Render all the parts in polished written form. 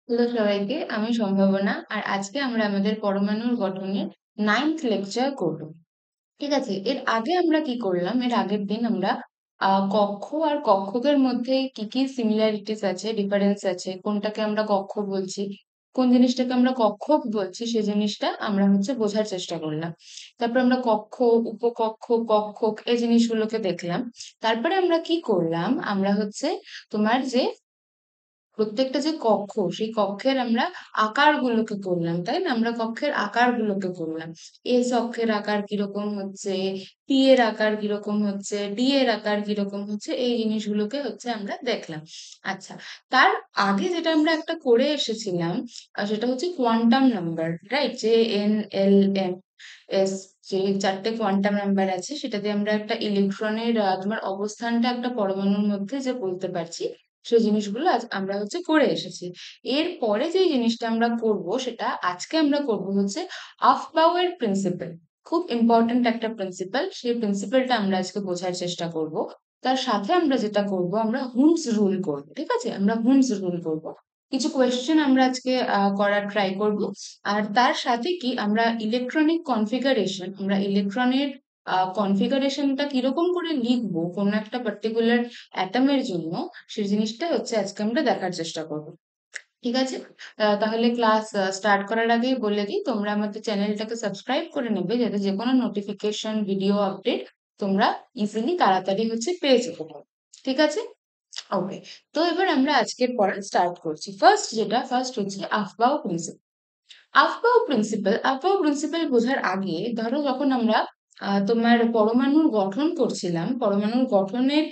Hello সবাইকে, আমি সম্ভাবনা। আর আজকে আমরা আমাদের পরমাণুর গঠনের 9th লেকচার করব। ঠিক আছে, এর আগে আমরা কি করলাম? এর আগের দিন আমরা কক্ষ আর কক্ষকের মধ্যে কি কি সিমিলারিটিস আছে, ডিফারেন্স আছে, কোনটাকে আমরা কক্ষ বলছি, কোন জিনিসটাকে আমরা কক্ষক বলছি, সেই জিনিসটা আমরা বোঝার চেষ্টা করলাম। তারপর আমরা কক্ষ, উপকক্ষ, কক্ষক এই জিনিসগুলোকে দেখলাম। তারপরে আমরা কি করলাম? আমরা তোমার যে প্রত্যেকটা যে কক্ষ, সেই কক্ষের আমরা আকারগুলোকে করলাম, তাই না? আমরা কক্ষের আকারগুলোকে করলাম। এস অক্ষের আকার কিরকম হচ্ছে, পি এর আকার কিরকম হচ্ছে, ডি এর আকার কিরকম হচ্ছে, এই জিনিসগুলোকে আমরা দেখলাম। আচ্ছা, তার আগে যেটা আমরা একটা করে এসেছিলাম, সেটা হচ্ছে কোয়ান্টাম নাম্বার, রাইট? যে এন, এল, এম, এস, যে চারটে কোয়ান্টাম নাম্বার আছে, সেটা দিয়ে আমরা একটা ইলেকট্রনের তোমার অবস্থানটা একটা পরমাণুর মধ্যে যে বলতে পারছি, সেই জিনিসগুলো আজ আমরা করে এসেছি। এরপরে যে জিনিসটা আমরা করব, সেটা আজকে আমরা করব আফবাউয়ের প্রিন্সিপাল। খুব ইম্পর্ট্যান্ট একটা প্রিন্সিপাল, সেই প্রিন্সিপালটা আমরা আজকে বোঝার চেষ্টা করব। তার সাথে আমরা যেটা করব, আমরা হুমস রুল করব। ঠিক আছে, আমরা হুমস রুল করব। কিছু কোয়েশ্চেন আমরা আজকে করার ট্রাই করব। আর তার সাথে কি, আমরা ইলেকট্রনিক কনফিগারেশন, আমরা ইলেকট্রনের কনফিগারেশনটা কিরকম করে লিখবো কোন একটা পার্টিকুলার অ্যাটমের জন্য, সেই জিনিসটা আজকে আমরা দেখার চেষ্টা করব। ঠিক আছে। তাহলে ক্লাস স্টার্ট করার আগেই বলে দিই, তোমরা আমাদের চ্যানেলটাকে সাবস্ক্রাইব করে নেবে, যাতে যে কোনো নোটিফিকেশন, ভিডিও আপডেট তোমরা ইজিলি তাড়াতাড়ি পেয়ে যেতে পারো। ঠিক আছে, ওকে। তো এবার আমরা আজকের পড়া স্টার্ট করছি। ফার্স্ট হচ্ছে আফবাও প্রিন্সিপাল। আফবাও প্রিন্সিপাল বোঝার আগে, ধরো যখন আমরা তোমার পরমাণুর গঠন করছিলাম, পরমাণুর গঠনের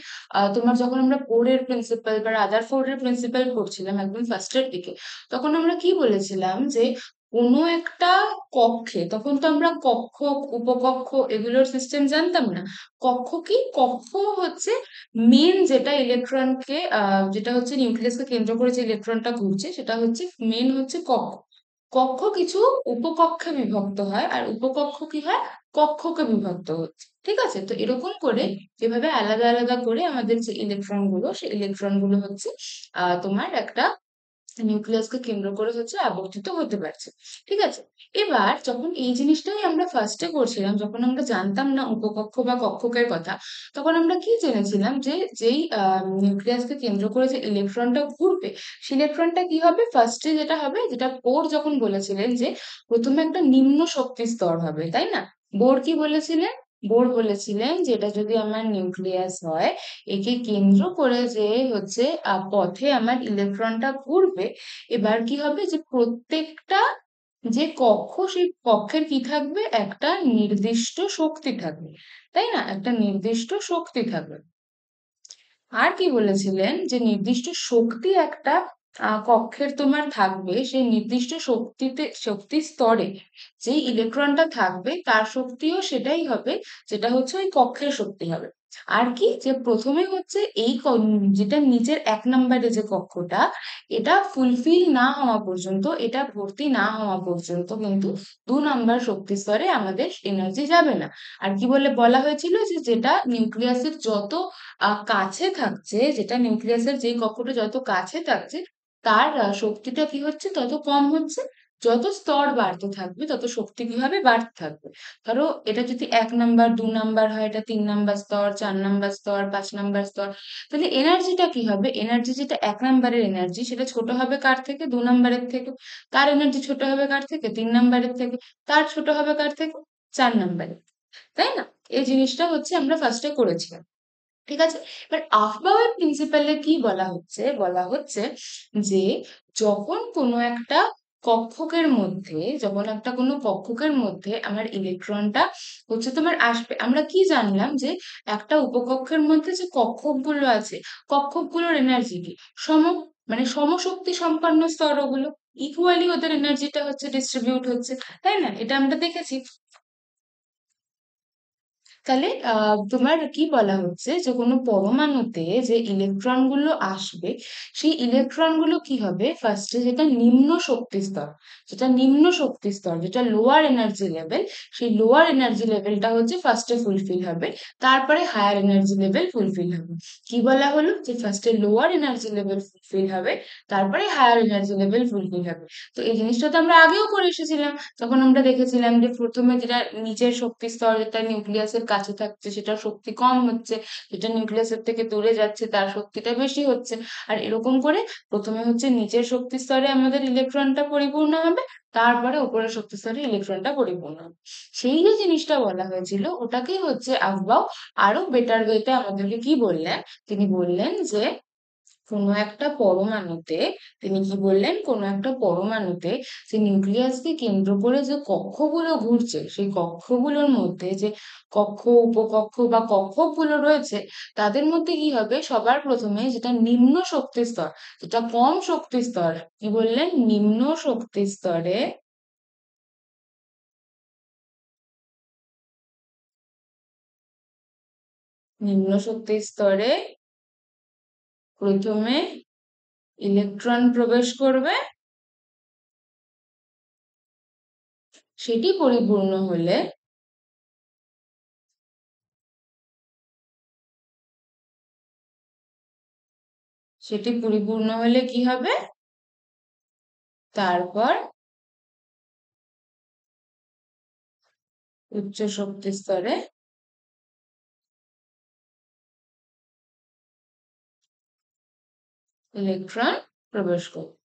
তোমার যখন আমরা পোরের প্রিন্সিপাল বা রাদারফোর্ডের প্রিন্সিপাল পড়ছিলাম একদম ফার্স্টের দিকে, তখন আমরা কি বলেছিলাম যে কোনো একটা কক্ষে, তখন তো আমরা কক্ষ, উপকক্ষ এগুলোর সিস্টেম জানতাম না। কক্ষ হচ্ছে মেন, যেটা ইলেকট্রনকে যেটা নিউক্লিয়াসকে কেন্দ্র করে যে ইলেকট্রনটা ঘুরছে, সেটা মেন কক্ষ। কক্ষ কিছু উপকক্ষে বিভক্ত হয়, আর উপকক্ষ কি হয়, কক্ষকে বিভক্ত হচ্ছে। ঠিক আছে, তো এরকম করে যেভাবে আলাদা আলাদা করে আমাদের যে ইলেকট্রন গুলো, সেই ইলেকট্রন গুলো তোমার একটা নিউক্লিয়াসকে কেন্দ্র করে আবর্তিত হতে পারছে। ঠিক আছে, এবার যখন এই জিনিসটাই আমরা ফার্স্টে করছিলাম, যখন আমরা জানতাম না উপকক্ষ বা কক্ষকের কথা, তখন আমরা কি জেনেছিলাম যে যেই নিউক্লিয়াসকে কেন্দ্র করে যে ইলেকট্রনটা ঘুরবে, সেই ইলেকট্রনটা কি হবে, ফার্স্টে যেটা হবে, যেটা বোর যখন বলেছিলেন যে প্রথমে একটা নিম্ন শক্তি স্তর হবে, তাই না? বোর কি বলেছিলেন? বোর বলেছিলেন যে এটা যদি আমার নিউক্লিয়াস হয়, একে কেন্দ্র করে যে পথে আমার ইলেকট্রনটা ঘুরবে, এবার কি হবে, যে প্রত্যেকটা যে কক্ষ, সেই কক্ষের কি থাকবে, একটা নির্দিষ্ট শক্তি থাকবে, তাই না? একটা নির্দিষ্ট শক্তি থাকবে। আর কি বলেছিলেন, যে নির্দিষ্ট শক্তি একটা কক্ষের তোমার থাকবে, সেই নির্দিষ্ট শক্তি স্তরে যে ইলেকট্রনটা থাকবে, তার শক্তিও সেটাই হবে, যেটা ওই কক্ষের শক্তি হবে। আর কি, যে প্রথমে এই যেটা নিচের 1 নম্বরে যে কক্ষটা, এটা ফুলফিল না হওয়া পর্যন্ত, এটা ভর্তি না হওয়া পর্যন্ত কিন্তু 2 নম্বর শক্তি স্তরে আমাদের এনার্জি যাবে না। আর কি বলে বলা হয়েছিল, যে যেটা নিউক্লিয়াসের যত কাছে থাকছে, যেটা নিউক্লিয়াসের যেই কক্ষটা যত কাছে থাকছে, তার শক্তিটা কি হচ্ছে, তত কম হচ্ছে। যত স্তর বাড়তে থাকবে, তত শক্তি কি হবে, বাড়তে থাকবে। ধরো এটা যদি 1 নম্বর, 2 নম্বর হয়, এটা 3 নম্বর স্তর, 4 নম্বর স্তর, 5 নম্বর স্তর, তাহলে এনার্জিটা কি হবে, এনার্জি যেটা 1 নম্বরের এনার্জি, সেটা ছোট হবে কার থেকে, 2 নম্বরের থেকে। কার এনার্জি ছোট হবে কার থেকে, 3 নম্বরের থেকে। তার ছোট হবে কার থেকে, 4 নম্বরের। তাই না? এই জিনিসটা আমরা ফার্স্টে করেছিলাম। ঠিক আছে, এবার আফবাউয়ের প্রিন্সিপালে কি বলা হচ্ছে, বলা হচ্ছে যে যখন কোনো একটা কোনো কক্ষকের মধ্যে আমার ইলেকট্রনটা তোমার আসবে, আমরা কি জানলাম, যে একটা উপকক্ষের মধ্যে যে কক্ষকগুলো আছে, কক্ষকগুলোর এনার্জি কি, সম, মানে সমশক্তি সম্পন্ন স্তর, ওগুলো ইকুয়ালি ওদের এনার্জিটা ডিস্ট্রিবিউট হচ্ছে, তাই না? এটা আমরা দেখেছি। তাহলে তোমার কি বলা হচ্ছে যে কোনো পরমাণুতে যে ইলেকট্রন গুলো আসবে সেই ইলেকট্রন গুলো কি হবে ফার্স্টে যেটা নিম্ন শক্তি স্তর যেটা লোয়ার এনার্জি লেভেল, সেই লোয়ার এনার্জি লেভেলটা হচ্ছে ফার্স্টে ফুলফিল হবে, তারপরে হায়ার এনার্জি লেভেল ফুলফিল হবে। কি বলা হলো যে ফার্স্টে লোয়ার এনার্জি লেভেল ফুলফিল হবে, তারপরে হায়ার এনার্জি লেভেল ফুলফিল হবে। তো এই জিনিসটা তো আমরা আগেও করে এসেছিলাম, তখন আমরা দেখেছিলাম যে প্রথমে যেটা নিচের শক্তি স্তর যেটা নিউক্লিয়াসের কাছে থাকছে সেটার শক্তি কম হচ্ছে, যেটা নিউক্লিয়াসের থেকে দূরে যাচ্ছে তার শক্তিটা বেশি হচ্ছে। আর এরকম করে প্রথমে হচ্ছে নিচের শক্তি স্তরে আমাদের ইলেকট্রনটা পরিপূর্ণ হবে, তারপরে উপরের শক্তি স্তরে ইলেকট্রনটা পরিপূর্ণ হবে। সেই যে জিনিসটা বলা হয়েছিল ওটাকেই হচ্ছে আফবাও আরো বেটার ওয়েতে আমাদেরকে কি বললেন, তিনি বললেন যে কোনো একটা পরমাণুতে তিনি কি বললেন, কোনো একটা পরমাণুতে যে নিউক্লিয়াসকে কেন্দ্র করে যে কক্ষগুলো ঘুরছে সেই কক্ষগুলোর মধ্যে যে কক্ষ উপকক্ষ বা কক্ষকগুলো রয়েছে তাদের মধ্যে কি হবে, সবার প্রথমে যেটা নিম্ন শক্তি স্তর, যেটা কম শক্তি স্তর, কি বললেন, নিম্ন শক্তি স্তরে, নিম্ন শক্তি স্তরে প্রথমে ইলেকট্রন প্রবেশ করবে, সেটি পরিপূর্ণ হলে, সেটি পরিপূর্ণ হলে কি হবে, তারপর উচ্চ শক্তি স্তরে ইলেকট্রন প্রবেশ করবে।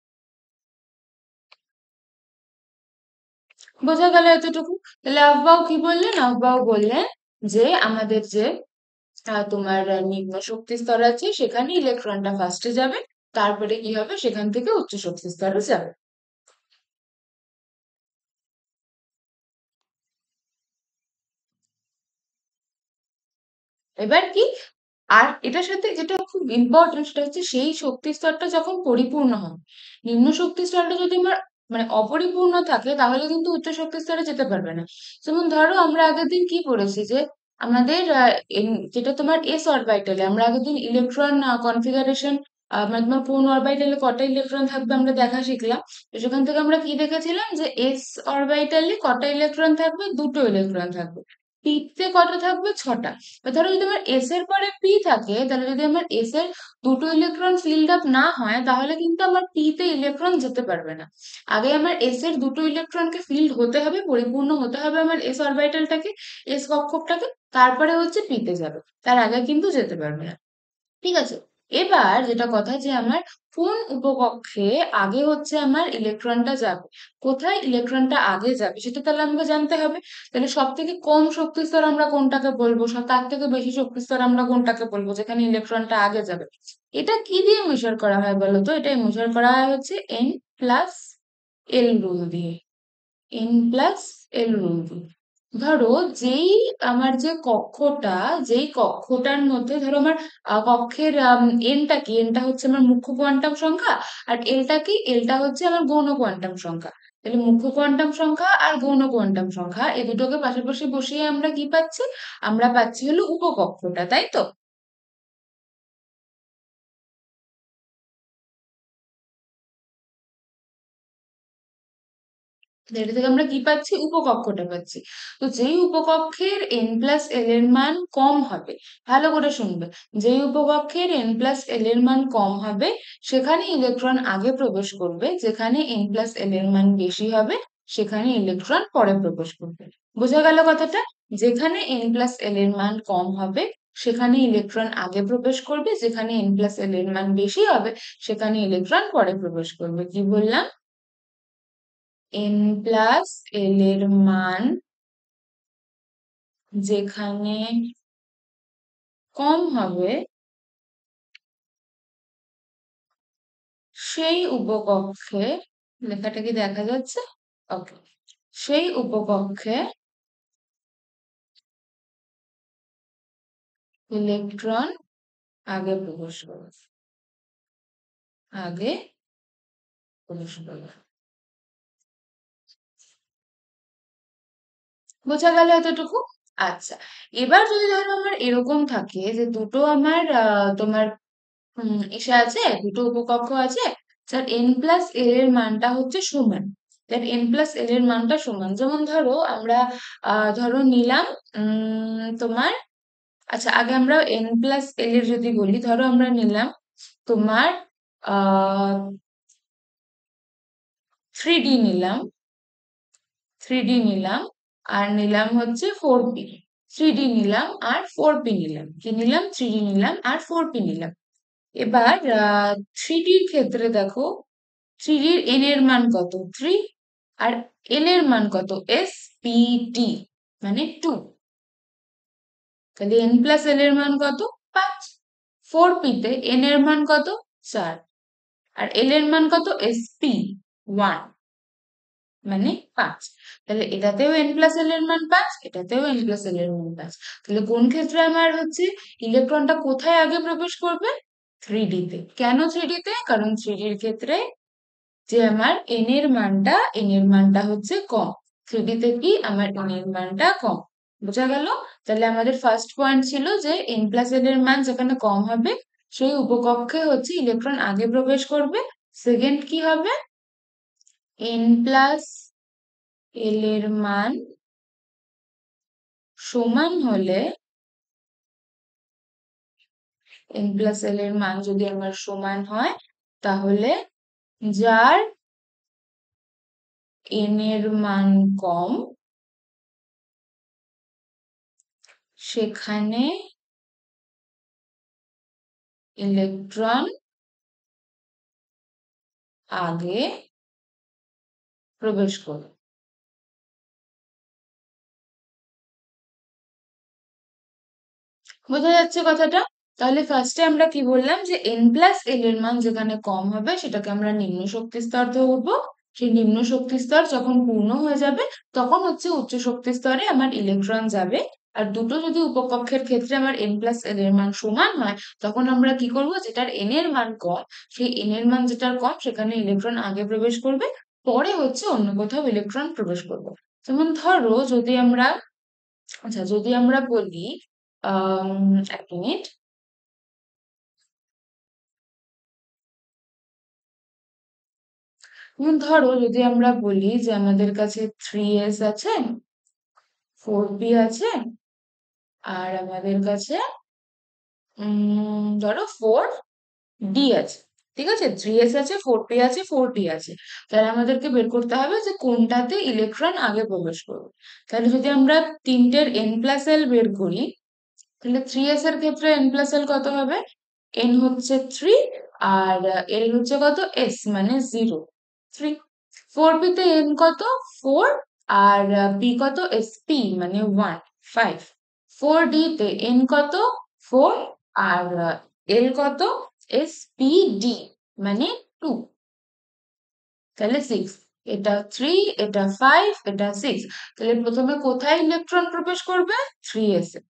বোঝা গেল এতটুকু? তাহলে আফবাও কি বললেন, আফবাও বললেন যে আমাদের যে তোমার নিম্ন শক্তি স্তর আছে সেখানে ইলেকট্রনটা ফার্স্টে যাবে, তারপরে কি হবে সেখান থেকে উচ্চ শক্তি স্তরে যাবে। এবার কি, আর এটার সাথে যেটা খুব ইম্পর্টেন্ট সেটা হচ্ছে সেই শক্তি স্তরটা যখন পরিপূর্ণ হবে, নিম্ন শক্তি স্তরটা যদি আমার মানে অপরিপূর্ণ থাকে তাহলে কিন্তু উচ্চ শক্তি স্তরে যেতে পারবে না। যেমন ধরো আমরা আগের দিন কি পড়েছি যে আমাদের যেটা তোমার এস অরবিটালে আমরা আগের দিন ইলেকট্রন কনফিগারেশন, মানে তোমার কোন অরবিটালে কটা ইলেকট্রন থাকবে আমরা দেখা শিখলাম। তো সেখান থেকে আমরা কি দেখেছিলাম যে এস অরবিটালে কটা ইলেকট্রন থাকবে, দুটো ইলেকট্রন থাকবে। পি তে কটা থাকবে, ছটা। বা ধরো যদি আমার এস এর পরে পি থাকে তাহলে যদি আমার এস এর দুটো ইলেকট্রন ফিল্ড আপ না হয় তাহলে কিন্তু আমার পি তে ইলেকট্রন যেতে পারবে না। আগে আমার এস এর দুটো ইলেকট্রনকে ফিল্ড হতে হবে, পরিপূর্ণ হতে হবে আমার এস অরবিটালটাকে, এস কক্ষকটাকে, তারপরে হচ্ছে পি তে যাবে, তার আগে কিন্তু যেতে পারবে না। ঠিক আছে? এবার যেটা কথা যে আমার কোন উপকক্ষে আগে হচ্ছে আমার ইলেকট্রনটা যাবে, কোথায় ইলেকট্রনটা আগে যাবে সেটা তাহলে আমাকে জানতে হবে। তাহলে সব থেকে কম শক্তি স্তর আমরা কোনটাকে বলবো, সব তার থেকে বেশি শক্তি স্তর আমরা কোনটাকে বলবো যেখানে ইলেকট্রনটা আগে যাবে। এটা কি দিয়ে মেজার করা হয় বলো তো? এটা মেজার করা হয় হচ্ছে এন প্লাস এল রুল দিয়ে, এন প্লাস এল রুল দিয়ে। ধরো যেই আমার যে কক্ষটা, যেই কক্ষটার মধ্যে ধরো আমার কক্ষের এনটা কি, এনটা হচ্ছে আমার মুখ্য কোয়ান্টাম সংখ্যা, আর এলটা কি, এলটা হচ্ছে আমার গৌণ কোয়ান্টাম সংখ্যা। তাহলে মুখ্য কোয়ান্টাম সংখ্যা আর গৌণ কোয়ান্টাম সংখ্যা এই দুটোকে পাশাপাশি বসিয়ে আমরা কি পাচ্ছি, আমরা পাচ্ছি হলো উপকক্ষটা, তাই তো? এটা থেকে আমরা কি পাচ্ছি, উপকক্ষটা পাচ্ছি। তো যেই উপকক্ষের এন প্লাস এল এর মান কম হবে, ভালো করে শুনবে, যেই উপকক্ষের এন প্লাস এল এর মান কম হবে সেখানে ইলেকট্রন আগে প্রবেশ করবে, যেখানে এন প্লাস এল এর মান বেশি হবে সেখানে ইলেকট্রন পরে প্রবেশ করবে। বোঝা গেল কথাটা? যেখানে এন প্লাস এল এর মান কম হবে সেখানে ইলেকট্রন আগে প্রবেশ করবে, যেখানে এন প্লাস এল এর মান বেশি হবে সেখানে ইলেকট্রন পরে প্রবেশ করবে। কি বললাম? এন প্লাস এল এর মান যেখানে কম হবে সেই উপকক্ষে, লেখাটা কি দেখা যাচ্ছে? ওকে, সেই উপকক্ষে ইলেকট্রন আগে প্রবেশ করবে, আগে প্রবেশ করবে। বোঝা গেল এতটুকু? আচ্ছা, এবার যদি ধরো আমার এরকম থাকে যে দুটো আমার তোমার এসে আছে, দুটো উপকক্ষ আছে, যার n প্লাস এল এর মানটা হচ্ছে সমান, যার n প্লাস এল এর মানটা সমান। যেমন ধরো আমরা ধরো নিলাম তোমার, আচ্ছা আগে আমরা n প্লাস এল এর যদি বলি, ধরো আমরা নিলাম তোমার আহ 3D নিলাম, 3D নিলাম, আর নিলাম হচ্ছে 4P। 3D নিলাম আর 4P নিলাম, কি নিলাম? 3D নিলাম আর 4P নিলাম। এবার 3Dর ক্ষেত্রে দেখো, 3Dর n এর মান কত? 3। আর l এর মান কত? SPD, মানে 2। তাহলে n প্লাস l এর মান কত? 5। 4p তে n এর মান কত? 4। আর l এর মান কত? SP 1, মানে 5। তাহলে এটাতেও n প্লাস l এর মান 5, এটাতেও n প্লাস l এর মান 5। তাহলে কোন ক্ষেত্রে আমার হচ্ছে ইলেকট্রনটা কোথায় আগে প্রবেশ করবে? 3D তে। কেন 3D তে? কারণ 3D র ক্ষেত্রে যে আমার n এর মানটা হচ্ছে কম। 3D তে কি আমার n এর মানটা কম। বোঝা গেল? তাহলে আমাদের ফার্স্ট পয়েন্ট ছিল যে n প্লাস l এর মান যেখানে কম হবে সেই উপকক্ষে হচ্ছে ইলেকট্রন আগে প্রবেশ করবে। সেকেন্ড কি হবে? n প্লাস l এর মান সমান হলে, n প্লাস l এর মান যদি আমার সমান হয়, তাহলে যার n এর মান কম সেখানে ইলেকট্রন আগে প্রবেশ করবে। বোঝা যাচ্ছে কথাটা? তাহলে ফার্স্টে আমরা কি বললাম যে n প্লাস এল এর মান যেখানে কম হবে সেটাকে আমরা নিম্ন শক্তি স্তর ধরবো। সেই নিম্ন শক্তি স্তর যখন পূর্ণ হয়ে যাবে তখন হচ্ছে উচ্চ শক্তি স্তরে আমার ইলেকট্রন যাবে। আর দুটো যদি উপকক্ষের ক্ষেত্রে আমার n প্লাস এল এর মান সমান হয়, তখন আমরা কি করব, যেটার n এর মান কম, সেই n এর মান যেটার কম সেখানে ইলেকট্রন আগে প্রবেশ করবে, পরে হচ্ছে অন্য কোথাও ইলেকট্রন প্রবেশ করবে। যেমন ধরো যদি আমরা, আচ্ছা যদি আমরা বলি, এক মিনিট, যেমন ধরো যদি আমরা বলি যে আমাদের কাছে 3s আছে, 4p আছে, আর আমাদের কাছে ধরো 4d আছে। ঠিক আছে, 3s আছে, 4p আছে, 4d আছে। তাহলে আমাদেরকে বের করতে হবে যে কোনটাতে ইলেকট্রন আগে প্রবেশ করবে। তাহলে যদি আমরা তিনটের n প্লাস এল বের করি, তাহলে 3s এর ক্ষেত্রে n প্লাস এল কত হবে? n হচ্ছে 3, আর l হচ্ছে কত? s, মানে 0, 3। 4p তে n কত? 4, আর p কত? sp, মানে 1, 5। 4d তে n কত? 4, আর l কত? spd, মানে 2, তাহলে 6। এটা 3, এটা 5, এটা 6। তাহলে প্রথমে কোথায় ইলেকট্রন প্রবেশ করবে? 3s এ।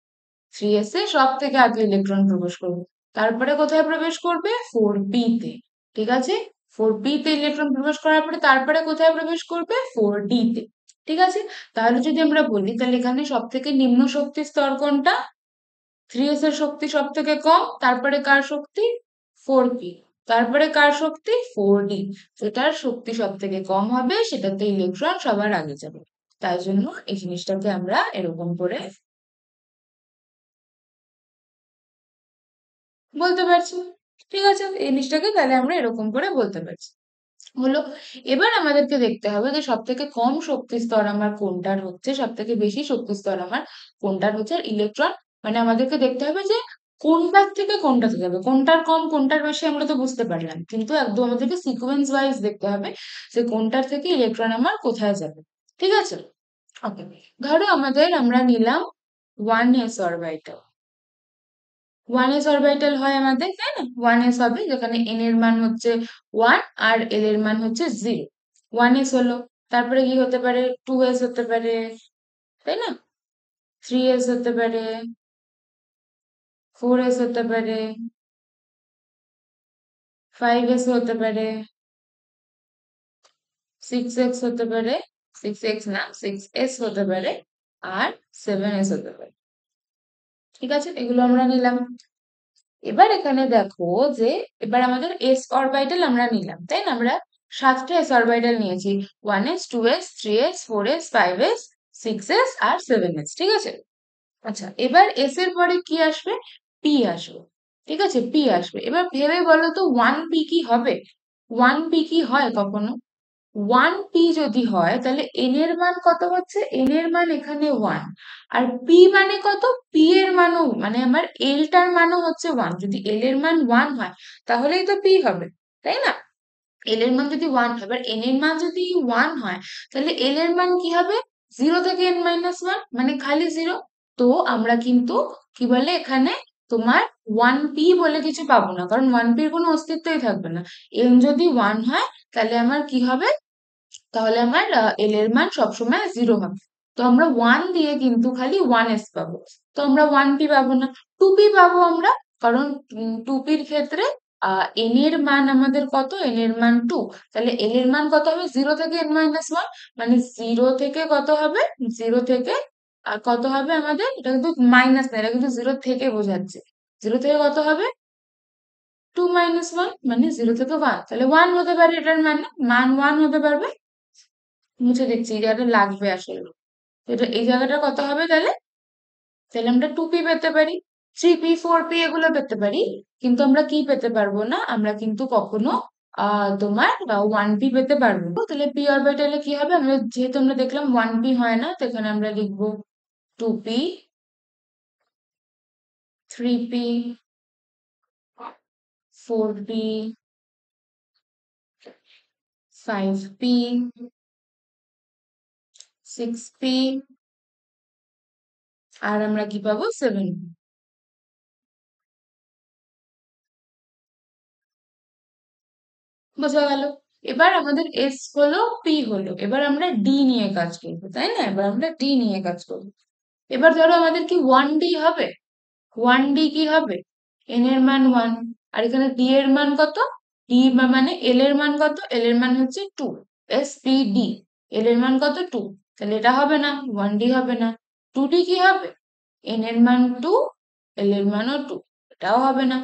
3s এ সব থেকে আগে ইলেকট্রন প্রবেশ করবে। তারপরে কোথায় প্রবেশ করবে? 4p তে। ঠিক আছে, 4p তে ইলেকট্রন প্রবেশ করার পরে তারপরে কোথায় প্রবেশ করবে? 4d তে। ঠিক আছে, তাহলে যদি আমরা বলি তাহলে এখানে সব থেকে নিম্ন শক্তি স্তর কোনটা? 3s এর শক্তি সব থেকে কম, তারপরে কার শক্তি? 4p। তারপরে কার শক্তি? 4d। যেটার শক্তি সব থেকে কম হবে সেটাতে ইলেকট্রন সবার আগে যাবে। তাই জন্য এই জিনিসটাকে আমরা এরকম করে বলতে পারছি। ঠিক আছে, এই জিনিসটাকে তাহলে আমরা এরকম করে বলতে পারছি। হলো, এবার আমাদেরকে দেখতে হবে যে সব থেকে কম শক্তি স্তর আমার কোনটার হচ্ছে, সব থেকে বেশি শক্তি স্তর আমার কোনটার হচ্ছে। আর ইলেকট্রন, মানে আমাদেরকে দেখতে হবে যে কোনটার থেকে কোনটাতে যাবে, কোনটার কম কোনটার বেশি আমরা তো বুঝতে পারলাম, কিন্তু একদম আমাদেরকে সিকোয়েন্স ওয়াইজ দেখতে হবে যে কোনটার থেকে ইলেকট্রন আমার কোথায় যাবে। ঠিক আছে, ওকে। ধরো আমরা নিলাম 1s অরবিটাল। 1s অরবিটাল হয় আমাদের, তাই না? 1s হবে যেখানে n এর মান হচ্ছে 1 আর l এর মান হচ্ছে 0। 1s হলো, তারপরে কি হতে পারে? 2s হতে পারে, তাই না? 3s হতে পারে, 4s হতে পারে, 5s হতে পারে, 6x হতে পারে, 6x না 6s হতে পারে, আর 7s হতে পারে। ঠিক আছে, এগুলো আমরা নিলাম। এবার এখানে দেখো যে এবার আমাদের s অরবিটাল আমরা নিলাম, তাই না? আমরা 7টা s অরবিটাল নিয়েছি, 1s 2s 3s 4s 5s 6s আর 7s। ঠিক আছে, আচ্ছা এবার s এর পরে কি আসবে? p আসবে। ঠিক আছে, p আসবে। এবার ভেবে বলো তো 1p কি হবে? 1p কি হয় কখনো? 1p যদি হয় তাহলে n এর মান কত হচ্ছে? n এর মান এখানে 1। আর p মানে কত? p এর মানও মানে আমার l টার মানও হচ্ছে 1। যদি l এর মান 1 হয় তাহলেই তো p হবে, তাই না? l এর মান যদি 1 হয়, এবার n এর মান যদি 1 হয় তাহলে l এর মান কি হবে? 0 থেকে n-1 মানে খালি 0। তো আমরা কিন্তু কি বলে এখানে তোমার 1p বলে কিছু পাবো না, কারণ 1p এর কোনো অস্তিত্বই থাকবে না। n যদি 1 হয় তাহলে আমার কি হবে? তাহলে আমার এল এর মান সবসময় 0 হবে। তো আমরা 1 দিয়ে কিন্তু খালি 1s পাবো। তো আমরা 1p পাবো না, 2p পাবো আমরা। কারণ 2pর ক্ষেত্রে n এর মান আমাদের কত? n এর মান 2। তাহলে l এর মান কত হবে? 0 থেকে n-1 মানে 0 থেকে কত হবে? 0 থেকে কত হবে আমাদের? এটা কিন্তু মাইনাস না, এটা কিন্তু 0 থেকে বোঝাচ্ছে। 0 থেকে কত হবে? 2-1 মানে 0 থেকে 1। তাহলে 1 হতে পারে, এটার মানে মান 1 হতে পারবে। মুছে দিচ্ছি, এই জায়গাটা লাগবে আসলে। তো এটা এই জায়গাটা কত হবে তাহলে? তাহলে আমরা 2p পেতে পারি, 3p 4p এগুলো পেতে পারি, কিন্তু আমরা কি পেতে পারবো না? আমরা কিন্তু কখনো তোমার 1p পেতে পারবো না। তাহলে p অরবিটালে কি হবে? আমরা যেহেতু আমরা দেখলাম 1p হয় না, তো এখানে আমরা লিখবো 2p 3p 4p 5p 6p আর আমরা কি পাবো? 7p। বোঝা গেল? এবার আমাদের এস হলো, পি হলো, এবার আমরা ডি নিয়ে কাজ করবো, তাই না? এবার আমরা ডি নিয়ে কাজ করবো। এবার ধরো আমাদের কি 1d হবে? 1d কি হবে? n এর মান 1, আর এখানে d এর মান কত? d মানে l এর মান কত? l এর মান হচ্ছে 2। s p d, l এর মান কত? 2। তাহলে এটা হবে না, 1d হবে না। 2d কি হবে? n এর মান 2, l এর মানও 2, এটাও হবে না।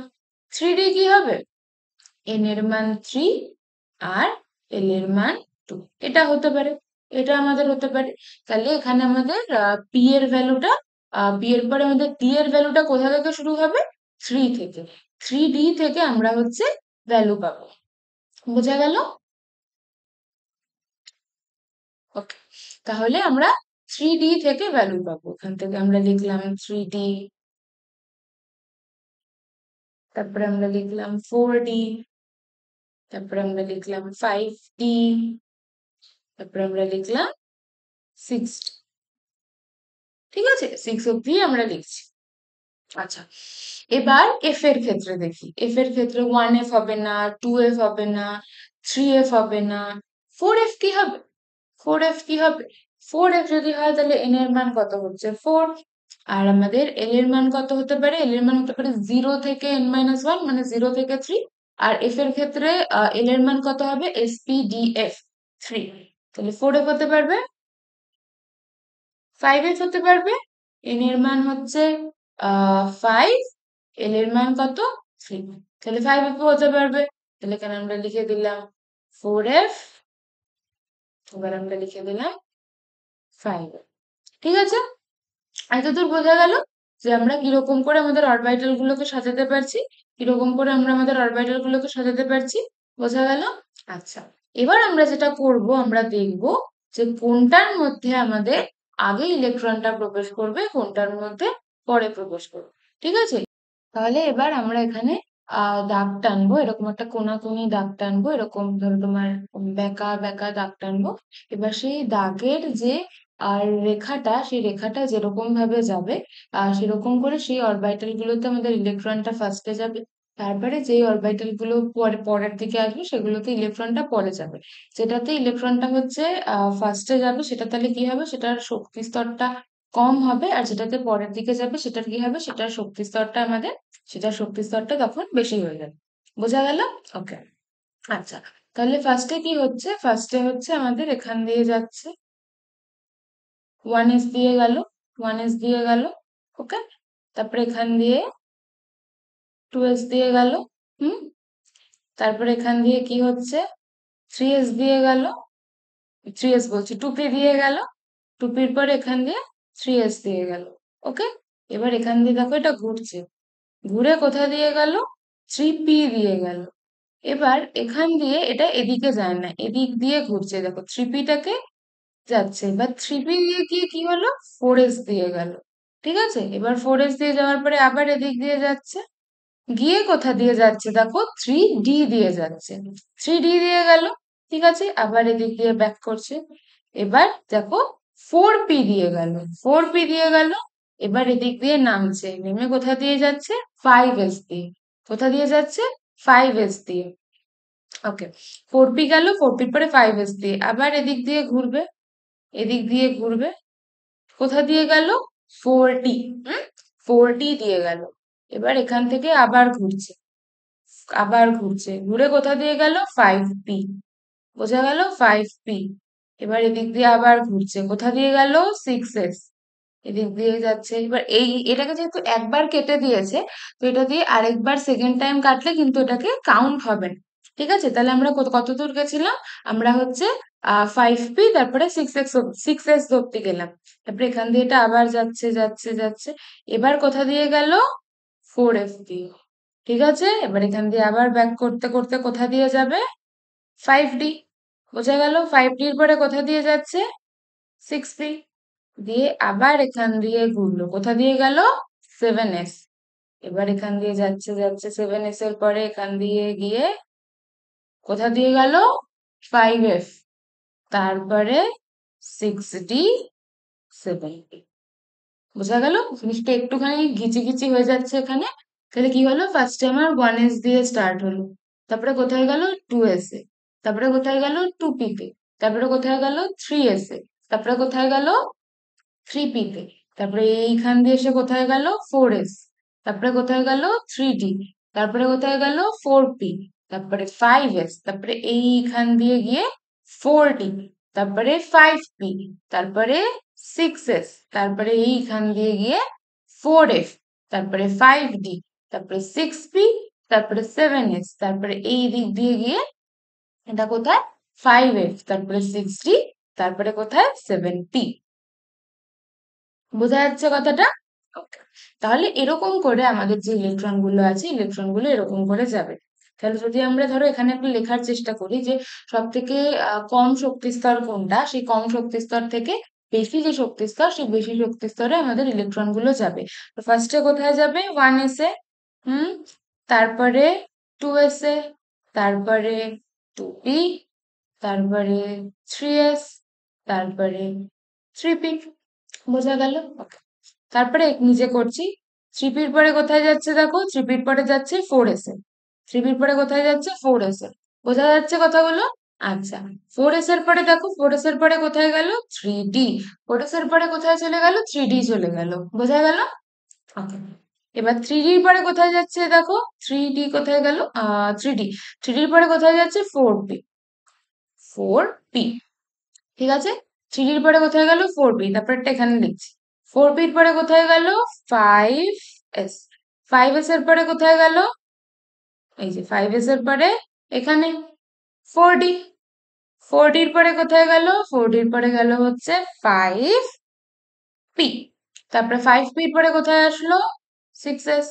3d কি হবে? n এর মান 3 আর l এর মান 2, এটা হতে পারে, এটা আমাদের হতে পারে। তাহলে এখানে আমাদের p এর ভ্যালুটা, p এর পরে আমাদের d এর ভ্যালুটা কোথা থেকে শুরু হবে? 3 থেকে। 3d থেকে আমরা হচ্ছে ভ্যালু পাবো। বোঝা গেল? ওকে, তাহলে আমরা 3d থেকে ভ্যালু পাবো। এখান থেকে আমরা লিখলাম 3d, তারপরে আমরা লিখলাম 4d, তারপরে আমরা লিখলাম 5d, তারপরে আমরা লিখলাম 6d। ঠিক আছে, 6 অব্দি আমরা লিখছি। আচ্ছা, এবার এফ এর ক্ষেত্রে দেখি। এফ এর ক্ষেত্রে 1f হবে না, 2f হবে না, 3f হবে না, 4f কি হবে? 4f কি হবে? 4f যদি হয় তাহলে n এর মান কত হচ্ছে? 4। আর আমাদের l এর মান কত হতে পারে? l এর মান হতে পারে 0 থেকে n-1 মানে 0 থেকে 3। আর f এর ক্ষেত্রে l এর মান কত হবে? spdf 3। তাহলে 4f হতে পারবে, 5f হতে পারবে। n এর মান হচ্ছে 5, l এর মান কত? 3। তাহলে 5f হতে পারবে। তাহলে এখানে আমরা লিখে দিলাম 4f, এবার আমরা লিখে দিলাম 5f। ঠিক আছে, এতদূর বোঝা গেল যে আমরা কিরকম করে আমাদের অরবিটাল গুলোকে সাজাতে পারছি, কিরকম করে আমরা আমাদের অরবিটাল গুলোকে সাজাতে পারছি। বোঝা গেল? আচ্ছা, এবার আমরা যেটা করব, আমরা দেখব যে কোনটার মধ্যে আমাদের আগে ইলেকট্রনটা প্রবেশ করবে, কোনটার মধ্যে পরে প্রবেশ করবে। ঠিক আছে, তাহলে এবার আমরা এখানে দাগ টানবো, এরকম একটা কোনাকুনি দাগ টানবো, এরকম ধরো তোমার বেঁকা বেঁকা দাগ টানবো। এবার সেই দাগের যে রেখাটা, সেই রেখাটা যেরকম ভাবে যাবে সেরকম করে সেই অরবিটাল গুলোতে আমাদের ইলেকট্রনটা ফার্স্টে যাবে। তারপরে যেই অরবিটাল গুলো পরের দিকে আসবে সেগুলোতে ইলেকট্রনটা পরে যাবে। যেটাতে ইলেকট্রনটা হচ্ছে ফার্স্টে যাবে সেটা তাহলে কি হবে? সেটার শক্তি স্তরটা কম হবে, আর যেটাতে পরের দিকে যাবে সেটার কি হবে? সেটার শক্তি স্তরটা আমাদের, সেটার শক্তি স্তরটা তখন বেশি হয়ে যাবে। বোঝা গেল? ওকে, আচ্ছা, তাহলে ফার্স্টে কি হচ্ছে? ফার্স্টে হচ্ছে আমাদের এখান দিয়ে যাচ্ছে 1s দিয়ে গেল, 1s দিয়ে গেল। ওকে, তারপরে এখান দিয়ে 2s দিয়ে গেল। হুম, তারপরে এখান দিয়ে কি হচ্ছে, 3s দিয়ে গেল, 3s বলছি, 2p দিয়ে গেল, 2pর পর এখান দিয়ে 3s দিয়ে গেল। ওকে, এবার এখান দিয়ে দেখো এটা ঘুরছে, ঘুরে কোথা দিয়ে গেল, 3p দিয়ে গেল। এবার এখান দিয়ে এটা এদিকে যায় না, এদিক দিয়ে ঘুরছে, দেখো 3pটাকে যাচ্ছে, এবার 3p দিয়ে গিয়ে কি হলো, 4s দিয়ে গেল। ঠিক আছে, এবার 4s দিয়ে যাওয়ার পরে আবার এদিক দিয়ে যাচ্ছে, গিয়ে কোথা দিয়ে যাচ্ছে দেখো, 3d দিয়ে যাচ্ছে, 3d দিয়ে গেল। ঠিক আছে, আবার এদিক দিয়ে ব্যাক করছে, এবার দেখো 4p দিয়ে গেল, 4p দিয়ে গেল। এবার এদিক দিয়ে নামছে, নেমে কোথা দিয়ে যাচ্ছে, 5s দিয়ে। কোথা দিয়ে যাচ্ছে, 5s দিয়ে। ওকে, 4p গেল, 4pর পরে 5s দিয়ে, আবার এদিক দিয়ে ঘুরবে, এদিক দিয়ে ঘুরবে, কোথা দিয়ে গেল, 4d। 4d দিয়ে গেল। এবার এখান থেকে আবার ঘুরছে, আবার ঘুরছে, ঘুরে কোথা দিয়ে গেল, 5p। বোঝা গেল, 5p। এবার এদিক দিয়ে আবার ঘুরছে, কোথা দিয়ে গেল, 6s। এদিক দিয়ে যাচ্ছে, এবার এটাকে যেহেতু একবার কেটে দিয়েছে, তো এটা দিয়ে আরেকবার সেকেন্ড টাইম কাটলে কিন্তু এটাকে কাউন্ট হবে না। ঠিক আছে, তাহলে আমরা কত দূর গেছিলাম, আমরা হচ্ছে 5p তারপরে 6s ধরতে গেলাম, তারপরে এখান দিয়ে এটা আবার যাচ্ছে যাচ্ছে যাচ্ছে, এবার কোথা দিয়ে গেল, 4f দিয়ে। ঠিক আছে, এবার এখান দিয়ে আবার ব্যাক করতে করতে কোথা দিয়ে যাবে, 5d। বোঝা গেল, 5d এর পরে কোথা দিয়ে যাচ্ছে, 6p দিয়ে, আবার এখান দিয়ে ঘুরলো, কোথা দিয়ে গেল, 7s। এবার এখান দিয়ে যাচ্ছে যাচ্ছে, 7s এর পরে এখান দিয়ে গিয়ে কোথা দিয়ে গেল, 5f, তারপরে 6d, 7d। বোঝা গেল, জিনিসটা একটুখানি ঘিচি ঘিচি হয়ে যাচ্ছে এখানে। তাহলে কি হলো, ফার্স্টে আমার 1s দিয়ে স্টার্ট হলো, তারপরে কোথায় গেল, 2s এ, তারপরে কোথায় গেল, 2p তে, তারপরে কোথায় গেল, 3s এ, তারপরে কোথায় গেল, 3p তে, তারপরে এইখান দিয়ে এসে কোথায় গেল, 4s, তারপরে কোথায় গেল, 3d, তারপরে কোথায় গেল, 4p, তারপরে 5s, তারপরে এইখান দিয়ে গিয়ে 4d, তারপরে 5p, তারপরে 6s, তারপরে এইখান দিয়ে গিয়ে 4f, তারপরে 5d, তারপরে 6p, তারপরে 7s, তারপরে এই দিক দিয়ে গিয়ে এটা কোথায়, 5f, তারপরে 6d, তারপরে কোথায়, 7p। বোঝা যাচ্ছে কথাটা? Okay. তাহলে এরকম করে আমাদের যে ইলেকট্রন গুলো আছে, ইলেকট্রন গুলো এরকম করে যাবে। তাহলে যদি আমরা ধরো এখানে একটু লেখার চেষ্টা করি যে সব থেকে কম শক্তি স্তর কোনটা, সেই কম শক্তি স্তর থেকে বেশি যে শক্তি স্তর, সেই বেশি শক্তি স্তরে আমাদের ইলেকট্রন গুলো যাবে। তো ফার্স্টে কোথায় যাবে, 1s এ, হুম, তারপরে 2s এ, তারপরে 2p, তারপরে 3s, তারপরে 3p। বোঝা গেল? ওকে, তারপরে নিজে করছি। 3p পরে কোথায় যাচ্ছে দেখো, 3p পরে যাচ্ছে 4s এ, 3p পরে কোথায় যাচ্ছে, 4s এ। বোঝা যাচ্ছে কথাগুলো? আচ্ছা, 4s এর পরে দেখো, 4s এর পরে কোথায় গেল, 3d, 4s এর পরে কোথায় চলে গেল, 3d চলে গেল। বোঝা গেল? ওকে, এবার 3d এর পরে কোথায় যাচ্ছে দেখো, 3d কোথায় গেল, 3d, 3d এর পরে কোথায় যাচ্ছে, 4p, 4p। ঠিক আছে, 3d এর পরে কোথায় গেল, 4p, তারপরটা এখানে লিখছি। 4p এর পরে কোথায় গেল, 5s, 5s এর পরে কোথায় গেল, এই যে 5s এর পরে এখানে 4d, 4d এর পরে কোথায় গেল, 4d এর পরে গেল হচ্ছে 5p, তারপরে 5p এর পরে কোথায় আসলো, 6s।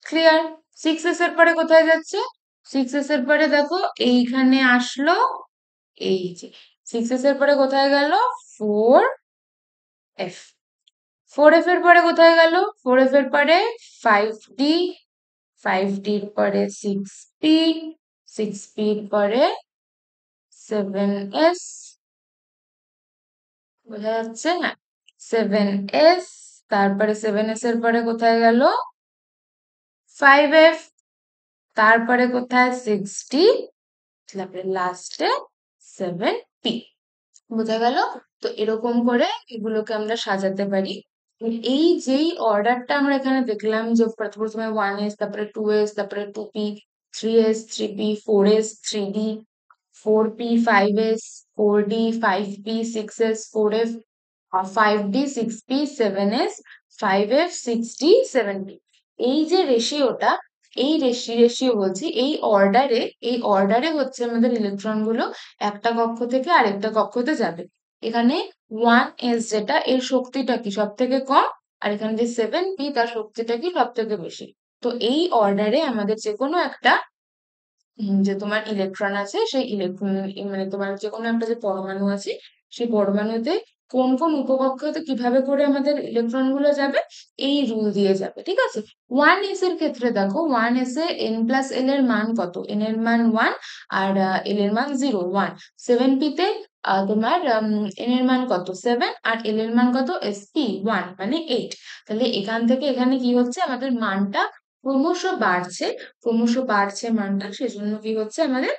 ক্লিয়ার? 6s এর পরে কোথায় যাচ্ছে, 6s এর পরে দেখো এইখানে আসলো, এই যে 6s এর পরে কোথায় গেল, 4f, 4f এর পরে কোথায় গেল, 4f এর পরে 5d, 5d এর পরে 6p, 6p এর পরে 7s। বোঝা যাচ্ছে, হ্যাঁ, 7s, তারপরে 7s এর পরে কোথায় গেল, 5f, তারপরে কোথায়, 6d, তারপরে লাস্টে 7p। বোঝা গেল? তো এরকম করে এগুলোকে আমরা সাজাতে পারি। এই যেই অর্ডারটা আমরা এখানে দেখলাম যে প্রথমে 1s, তারপরে 2s, তারপরে 2p, 3s, 3p, 4s, 3d, 4p, 5s, 4d, 5p, 6s, 4f, 5d 6p 7s 5f 6d 7p, এই যে রেশিওটা, এই রেশিও বলছি, এই অর্ডারে হচ্ছে আমাদের ইলেকট্রন গুলো একটা কক্ষ থেকে আরেকটা কক্ষতে যাবে। এখানে 1s যেটা, এর শক্তিটা কি সব থেকে কম, আর এখানে যে 7p তার শক্তিটা কি সব থেকে বেশি। তো এই অর্ডারে আমাদের যে কোনো একটা যে তোমার ইলেকট্রন আছে, সেই ইলেকট্রন মানে তোমার যে কোনো একটা যে পরমাণু আছে, সেই পরমাণুতে কোন কোন উপকক্ষতে কিভাবে করে আমাদের ইলেকট্রন গুলো যাবে, এই রুল দিয়ে যাবে। ঠিক আছে, 1s এর ক্ষেত্রে দেখো, 1s এ n+l এর মান কত, n এর মান 1 আর l এর মান 0 1। 7p তে তোমার n এর মান কত 7 আর l এর মান কত sp 1 মানে 8। তাহলে এখান থেকে এখানে কি হচ্ছে, আমাদের মানটা ক্রমশ বাড়ছে মানটা, সেজন্য কি হচ্ছে আমাদের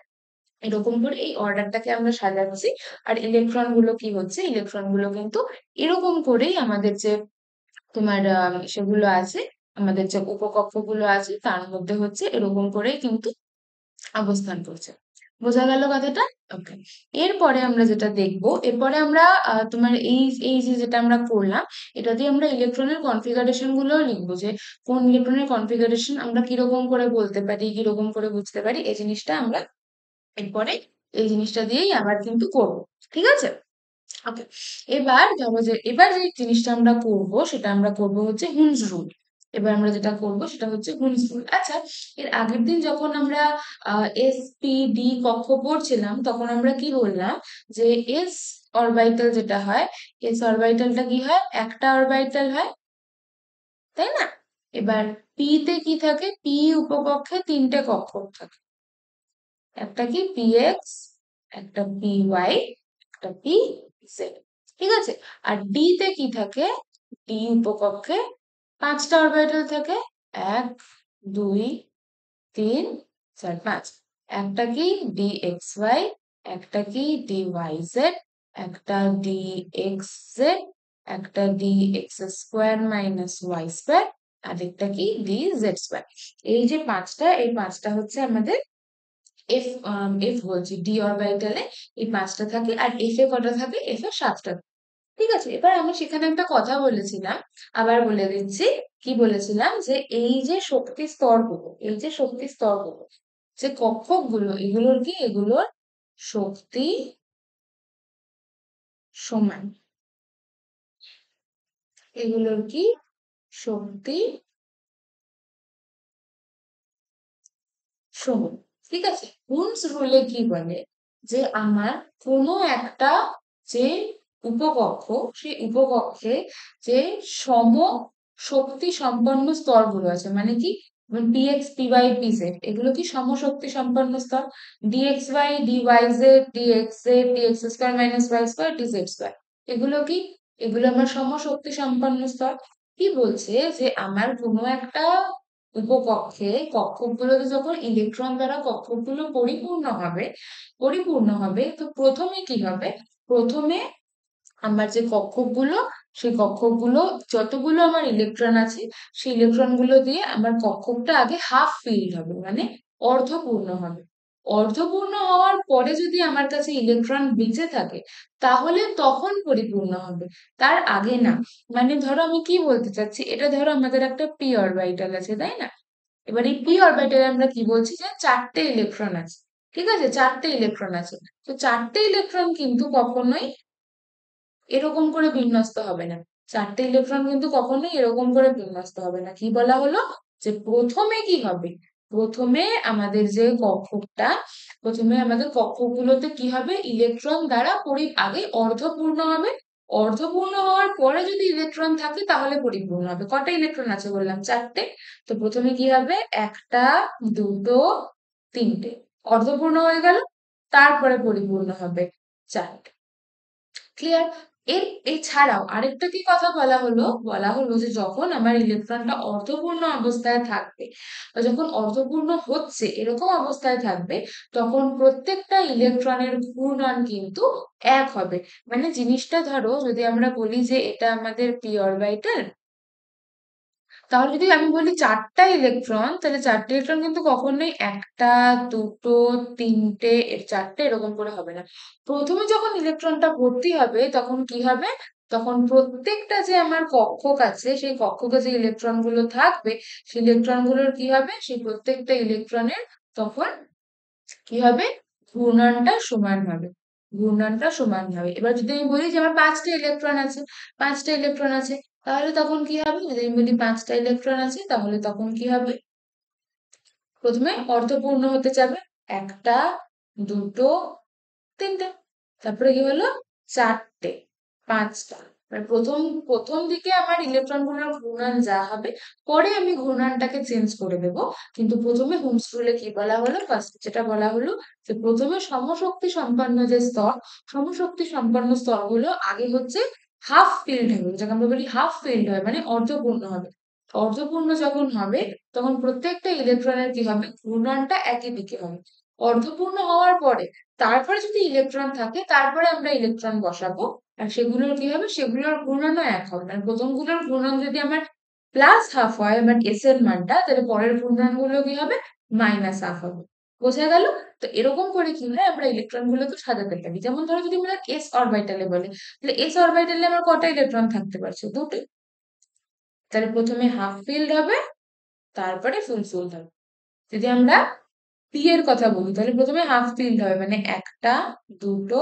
এরকম করে এই অর্ডারটাকে আমরা সাজাচ্ছি। আর ইলেকট্রন গুলো কি হচ্ছে, ইলেকট্রন গুলো কিন্তু এরকম করেই আমাদের যে তোমার সেগুলো আছে, আমাদের যে উপকক্ষ গুলো আছে তার মধ্যে হচ্ছে এরকম করেই কিন্তু অবস্থান করছে। বোঝা গেল কথাটা? ওকে। এরপরে আমরা যেটা দেখবো, এরপরে আমরা তোমার এই এই যে যেটা আমরা করলাম, এটা দিয়ে আমরা ইলেকট্রনের কনফিগারেশন গুলোও লিখবো, যে কোন ইলেকট্রনের কনফিগারেশন আমরা কিরকম করে বলতে পারি, কিরকম করে বুঝতে পারি, এই জিনিসটা আমরা এরপরে এই জিনিসটা দিয়েই আবার কিন্তু করবো। ঠিক আছে, ওকে। এবার ধরো যে এবার যে জিনিসটা আমরা করব, সেটা আমরা করব হচ্ছে হুমস রুল। এবার আমরা যেটা করব সেটা হচ্ছে হুমস রুল। আচ্ছা, এর আগের দিন যখন আমরা এস পি ডি কক্ষ পড়ছিলাম, তখন আমরা কি বললাম, যে এস অরবিটাল যেটা হয়, এস অরবিটালটা কি হয়, একটা অরবিটাল হয়, তাই না? এবার পি তে কি থাকে, পি উপকক্ষে তিনটে কক্ষ থাকে, একটা কি পি এক্স, একটা পি ওয়াই, একটা পি জেড। ঠিক আছে, আর ডি তে কি থাকে, ডি উপকক্ষে পাঁচটা অরবিটাল থাকে, 1 2 3 4 5। একটা কি ডি এক্স ওয়াই, একটা কি ডি ওয়াই জেড, একটা ডি এক্স জেড, একটা d x square minus y square, আর একটা কি ডি জেড স্কোয়ার। এই যে পাঁচটা, এই পাঁচটা হচ্ছে আমাদের এফ, এফ বলছি ডি অরবিটালে এই পাঁচটা থাকে। আর এফ এ কটা থাকে, এফ এ সাতটা। ঠিক আছে, এবার আমি সেখানে একটা কথা বলেছিলাম, আবার বলে দিচ্ছি। কি বলেছিলাম, যে এই যে শক্তি স্তরগুলো, এই যে শক্তি স্তরগুলো, যে কক্ষকগুলো, এগুলোর কি, এগুলোর শক্তি সমান, এগুলোর কি শক্তি সমান। ঠিক আছে, হুমস রুলে কি বলে, যে আমার কোনো একটা যে উপকক্ষ, সেই উপকক্ষে যে সম শক্তি সম্পন্ন স্তরগুলো আছে, মানে কি, ডিএক্স পিওয়াই পিজেড, এগুলো কি সমশক্তি সম্পন্ন স্তর, dx y dy z dx z dx square minus y square dz square, এগুলো কি, এগুলো আমার সমশক্তি সম্পন্ন স্তর। কি বলছে, যে আমার কোনো একটা উপকক্ষে কক্ষগুলোতে যখন ইলেকট্রন দ্বারা কক্ষগুলো পরিপূর্ণ হবে, তো প্রথমে কি হবে, প্রথমে আমার যে কক্ষগুলো, সেই কক্ষগুলো যতগুলো আমার ইলেকট্রন আছে, সেই ইলেকট্রন গুলো দিয়ে আমার কক্ষটা আগে হাফ ফিল্ড হবে, মানে অর্ধপূর্ণ হবে। অর্ধপূর্ণ হওয়ার পরে যদি আমার কাছে ইলেকট্রন বেঁচে থাকে, তাহলে তখন পরিপূর্ণ হবে, তার আগে না। মানে ধরো আমি কি বলতে চাচ্ছি, এটা ধরো আমাদের একটা পি অরবিটাল আছে, তাই না? এবার এই পি অরবিটালে আমরা কি বলছি, যে চারটে ইলেকট্রন আছে। ঠিক আছে, চারটে ইলেকট্রন আছে। তো চারটে ইলেকট্রন কিন্তু কখনোই এরকম করে বিন্যস্ত হবে না। চারটে ইলেকট্রন কিন্তু কখনোই এরকম করে বিন্যস্ত হবে না। কি বলা হলো, যে প্রথমে কি হবে, প্রথমে আমাদের যে কক্ষটা, প্রথমে আমাদের কক্ষগুলোতে কি হবে, ইলেকট্রন দ্বারা আগে অর্ধপূর্ণ হবে। অর্ধপূর্ণ হওয়ার পরে যদি ইলেকট্রন থাকে, তাহলে পরিপূর্ণ হবে। কটা ইলেকট্রন আছে বললাম, চারটে। তো প্রথমে কি হবে, একটা, দুটো, তিনটে, অর্ধপূর্ণ হয়ে গেল, তারপরে পরিপূর্ণ হবে চারটে। ক্লিয়ার? এছাড়াও আরেকটা কি কথা বলা হলো যে যখন আমার ইলেকট্রনটা অর্ধপূর্ণ অবস্থায় থাকবে, বা যখন অর্ধপূর্ণ হচ্ছে এরকম অবস্থায় থাকবে, তখন প্রত্যেকটা ইলেকট্রনের ঘূর্ণন কিন্তু এক হবে। মানে জিনিসটা ধরো, যদি আমরা বলি যে এটা আমাদের পি অরবিটাল, তাহলে যদি আমি বলি চারটা ইলেকট্রন, তাহলে চারটে ইলেকট্রন কিন্তু কখনোই একটা, দুটো, তিনটে, চারটে এরকম করে হবে না। প্রথমে যখন ইলেকট্রনটা ভর্তি হবে, তখন কি হবে, তখন প্রত্যেকটা যে আমার কক্ষক আছে সেই কক্ষকে যে ইলেকট্রন গুলো থাকবে সেই ইলেকট্রন গুলোর কি হবে, সেই প্রত্যেকটা ইলেকট্রনের তখন কি হবে, ঘূর্ণনটা সমান হবে, ঘূর্ণনটা সমান হবে। এবার যদি আমি বলি যে আমার 5টা ইলেকট্রন আছে, 5টা ইলেকট্রন আছে, তাহলে তখন কি হবে, যদি আমি বলি 5টা ইলেকট্রন আছে তাহলে তখন কি হবে, প্রথমে অর্ধপূর্ণ হতে যাবে, একটা, দুটো, তিনটে, তারপরে কি হলো, চারটে, পাঁচটা। মানে প্রথম প্রথম দিকে আমার ইলেকট্রন গুলোর ঘূর্ণন যা হবে, পরে আমি ঘূর্ণনটাকে চেঞ্জ করে দেব। কিন্তু প্রথমে হুমস রুলে কি বলা হলো, ফার্স্ট যেটা বলা হলো যে প্রথমে সমশক্তি সম্পন্ন যে স্তর, সমশক্তি সম্পন্ন স্তরগুলো আগে হচ্ছে হাফ ফিল্ড হবে, যেটাকে আমরা বলি হাফ ফিল্ড হয়, মানে অর্ধপূর্ণ হবে। অর্ধপূর্ণ যখন হবে তখন প্রত্যেকটা ইলেকট্রনের কি হবে, ঘূর্ণনটা একই দিকে হবে। অর্ধপূর্ণ হওয়ার পরে তারপরে যদি ইলেকট্রন থাকে তারপরে আমরা ইলেকট্রন বসাবো, আর সেগুলোর কি হবে, সেগুলোর ঘূর্ণনও এক হবে। মানে প্রথমগুলোর ঘূর্ণন যদি আমার প্লাস হাফ হয় আমার এস এর মানটা, তাহলে পরের ঘূর্ণন গুলো কি হবে, মাইনাস হাফ হবে। বোঝা গেল? তো এরকম করে কি হয়, আমরা ইলেকট্রন গুলোকে সাজাতে পারি। যেমন ধরো যদি আমরা এস অরবিটালে বলি, তাহলে এস অরবিটালে আমার কটা ইলেকট্রন থাকতে পারছে, দুটো। তাহলে প্রথমে হাফ ফিল্ড হবে, তারপরে ফুল ফিল্ড হবে। যদি আমরা পি এর কথা বলি তাহলে প্রথমে হাফ ফিল্ড হবে, মানে একটা, দুটো,